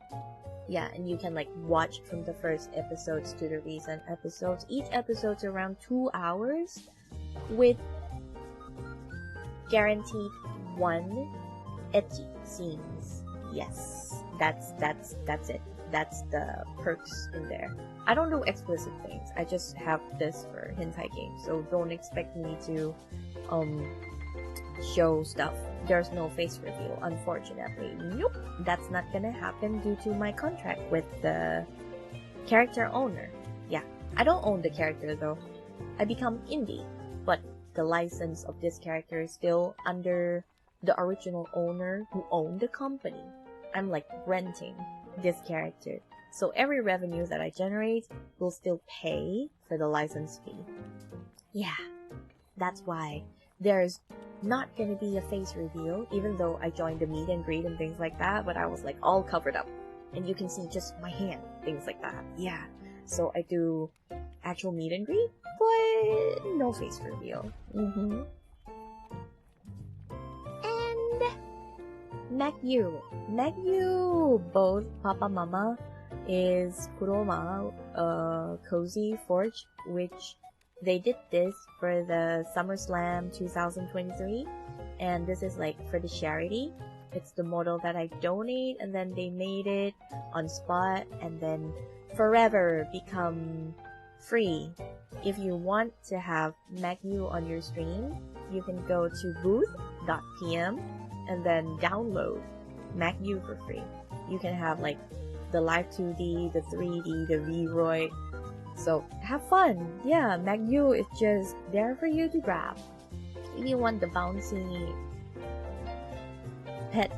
Speaker 1: Yeah, and you can like watch from the first episodes to the recent episodes. Each episode's around 2 hours, with guaranteed 1 ecchi scenes. Yes, that's it. That's the perks in there. I don't do explicit things. I just have this for hentai games, so don't expect me to show stuff. There's no face reveal, unfortunately. Nope, that's not gonna happen due to my contract with the character owner. Yeah, I don't own the character though. I become indie, but the license of this character is still under the original owner who owned the company. I'm like renting this character, so every revenue that I generate will still pay for the license fee. Yeah, that's why there's not gonna be a face reveal, even though I joined the meet and greet and things like that, but I was like all covered up and you can see just my hand, things like that. Yeah, so I do actual meet and greet, but no face reveal. And Maggie, both Papa Mama is Kuroma, Cozy Forge, which they did this for the SummerSlam 2023, and this is like for the charity. It's the model that I donate, and then they made it on spot and then forever become free. If you want to have Maggie on your stream, you can go to booth.pm and then download Maggie for free. You can have like the live 2D, the 3D, the V-Roy. So have fun. Yeah, Maggie is just there for you to grab. If you want the bouncy pet,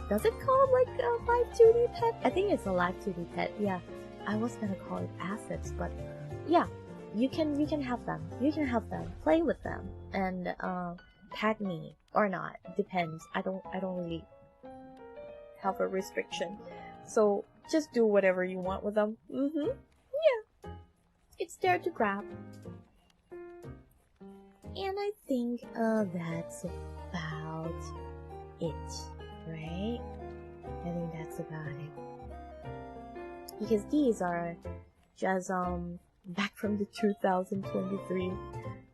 Speaker 1: does it call like a live 2D pet? I think it's a live 2D pet. Yeah, I was gonna call it assets, but yeah, you can have them. You can have them. Play with them and tag me or not. Depends. I don't really have a restriction. So just do whatever you want with them. Yeah. It's there to grab. And I think that's about it, right? I think that's about it. Because these are just back from the 2023,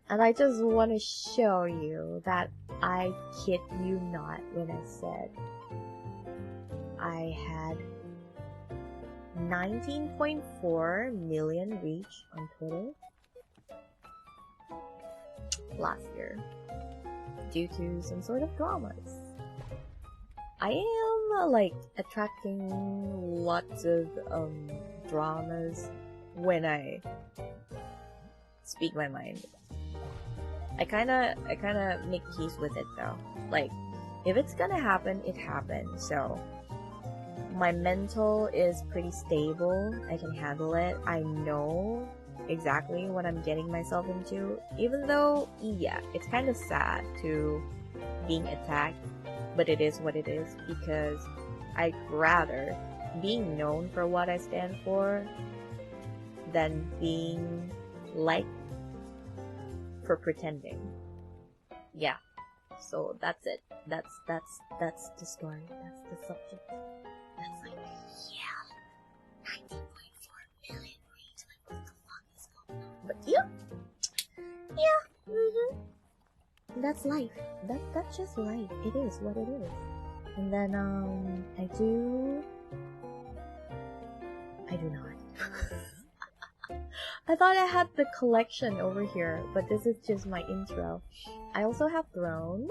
Speaker 1: and I just want to show you that I kid you not when I said I had 19.4 million reach on Twitter last year due to some sort of dramas. I am like attracting lots of dramas when I speak my mind. I kinda make peace with it though. Like, if it's gonna happen, it happens. So my mental is pretty stable. I can handle it. I know exactly what I'm getting myself into. Even though, yeah, it's kind of sad to being attacked, but it is what it is, because I'd rather being known for what I stand for than being liked for pretending. Yeah. So that's it. That's the story. That's the subject. That's like, yeah, 19.4 million reads. Like, what the fuck is going on? But yeah. That's life. That's just life. It is what it is. And then I do not. I thought I had the collection over here, but this is just my intro. I also have Throne,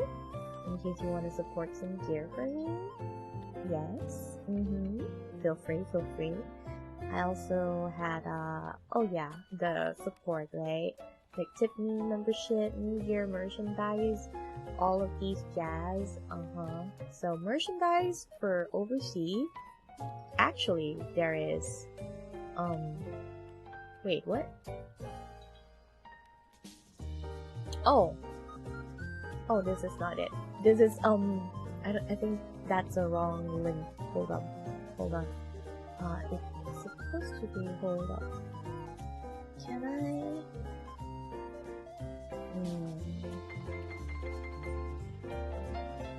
Speaker 1: in case you want to support some gear for me. Yes. Feel free. I also had oh yeah, the support, right? Like Tiffany membership, New Year merchandise, all of these jazz. So merchandise for overseas. Actually, there is wait, what? Oh, this is not it. This is I think that's a wrong link. Hold on. It's supposed to be. Hold up. Can I?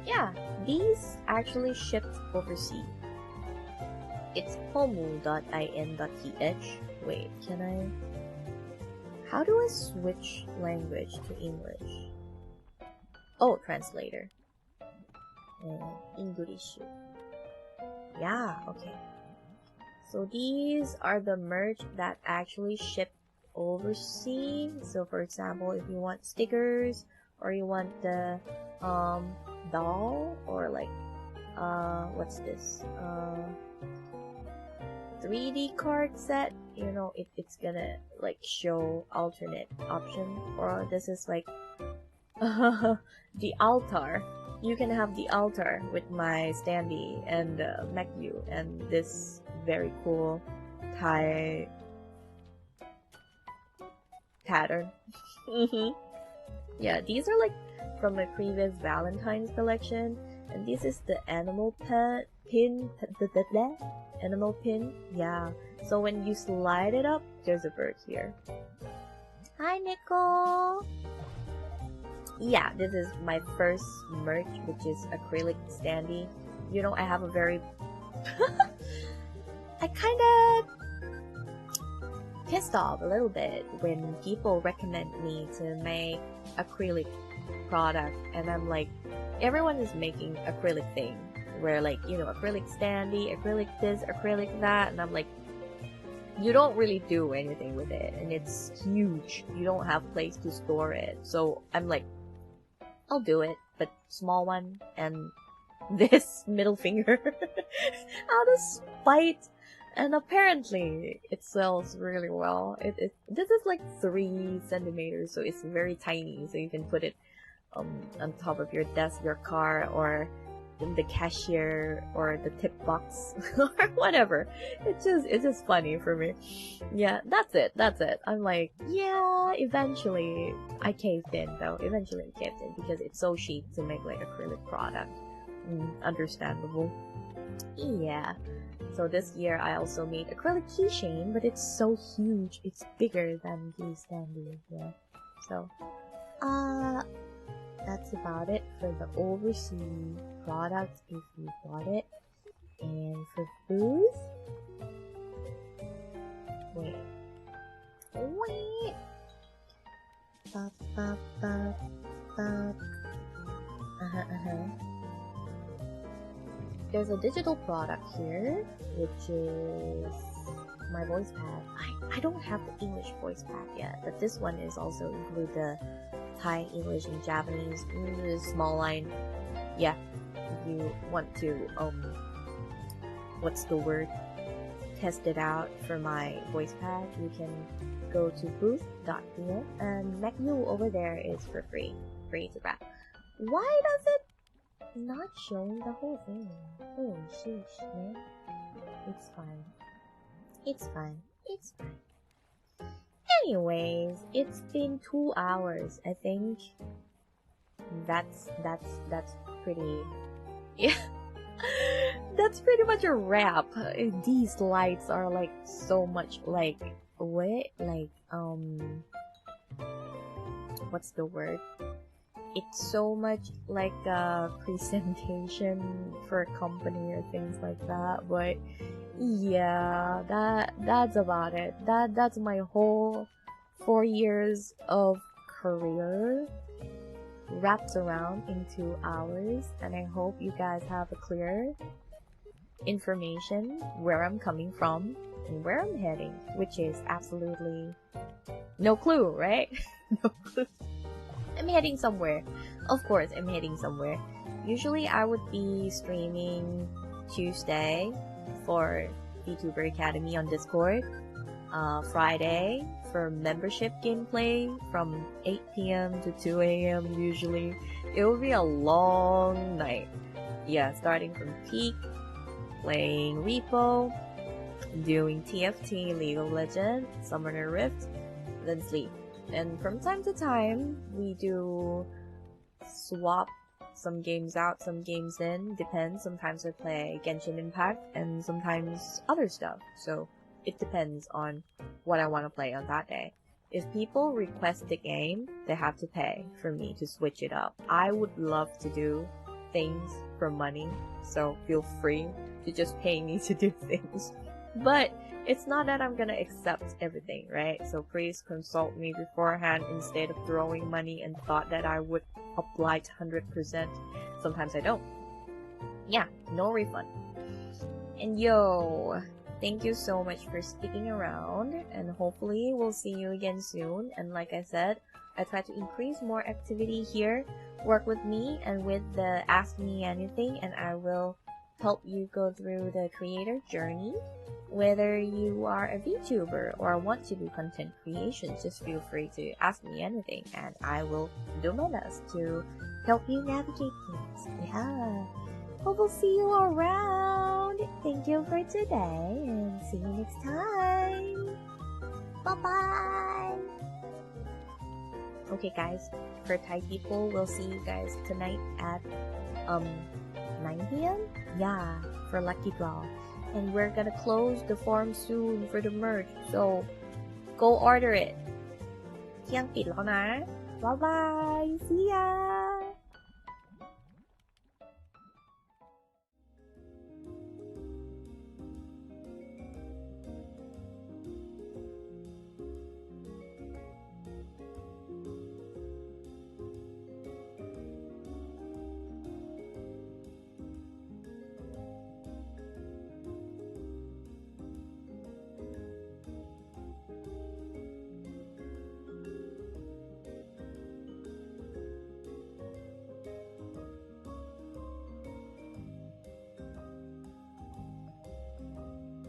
Speaker 1: Yeah, these actually shipped overseas. It's homu.in.th. Wait, can I? How do I switch language to English? Oh, translator. English. Yeah, okay. So these are the merch that actually shipped overseas. So for example, if you want stickers, or you want the doll, or like what's this 3D card set, you know, it's gonna like show alternate option. Or this is like the altar. You can have the altar with my standee and Maggie and this very cool Thai pattern. Yeah, these are like from my previous Valentine's collection, and this is the animal pin. Animal pin. Yeah. So when you slide it up, there's a bird here. Hi, Nicole. Yeah, this is my first merch, which is acrylic standee. You know, I have a very I kinda pissed off a little bit when people recommend me to make acrylic product, and I'm like, everyone is making acrylic thing where like, you know, acrylic standee, acrylic this, acrylic that, and I'm like, you don't really do anything with it, and it's huge. You don't have place to store it. So I'm like, I'll do it, but small one, and this middle finger out of spite. And apparently it sells really well. This is like 3 centimeters, so it's very tiny, so you can put it on top of your desk, your car, or in the cashier, or the tip box, or whatever. It's just funny for me. Yeah, that's it. I'm like, yeah, eventually I caved in though. Eventually I caved in because it's so cheap to make like acrylic product. Understandable. Yeah. So this year I also made acrylic keychain, but it's so huge. It's bigger than the standee. Yeah. So, that's about it for the overseas products if you bought it. And for booze, wait. Ba, ba, ba, ba. There's a digital product here, which is my voice pad. I don't have the English voice pad yet, but this one is also include the Thai, English, and Japanese. Small line. Yeah, if you want to, what's the word? Test it out for my voice pad, you can go to booth.pl, and Maggie over there is for free to grab. Why does it not showing the whole thing? Holy sheesh, man. It's fine. Anyways, it's been 2 hours, I think. That's pretty, yeah. That's pretty much a wrap. These lights are like so much like, what's the word? It's so much like a presentation for a company or things like that, but yeah, that's about it. That's my whole 4 years of career wrapped around in 2 hours, and I hope you guys have a clear information where I'm coming from and where I'm heading, which is absolutely no clue, right? No clue. I'm heading somewhere. Of course, I'm heading somewhere. Usually I would be streaming Tuesday for VTuber Academy on Discord, Friday for membership gameplay from 8 p.m. to 2 a.m. usually. It will be a long night. Yeah, starting from peak, playing Repo, doing TFT, League of Legends, Summoner Rift, then sleep. And from time to time, we do swap some games out, some games in, depends. Sometimes I play Genshin Impact, and sometimes other stuff. So it depends on what I want to play on that day. If people request the game, they have to pay for me to switch it up. I would love to do things for money, so feel free to just pay me to do things. But it's not that I'm gonna accept everything, right? So please consult me beforehand instead of throwing money and thought that I would oblige 100%. Sometimes I don't. Yeah, no refund. And yo, thank you so much for sticking around, and hopefully we'll see you again soon. And like I said, I try to increase more activity here. Work with me and with the Ask Me Anything, and I will help you go through the creator journey. Whether you are a VTuber or want to do content creation, just feel free to ask me anything, and I will do my best to help you navigate things. Yeah. Hope we'll see you around. Thank you for today, and see you next time. Bye-bye. Okay, guys. For Thai people, we'll see you guys tonight at 9 p.m. Yeah, for Lucky Draw. And we're gonna close the form soon for the merch, so go order it. เที่ยงปิดแล้วนะ Bye bye. See ya.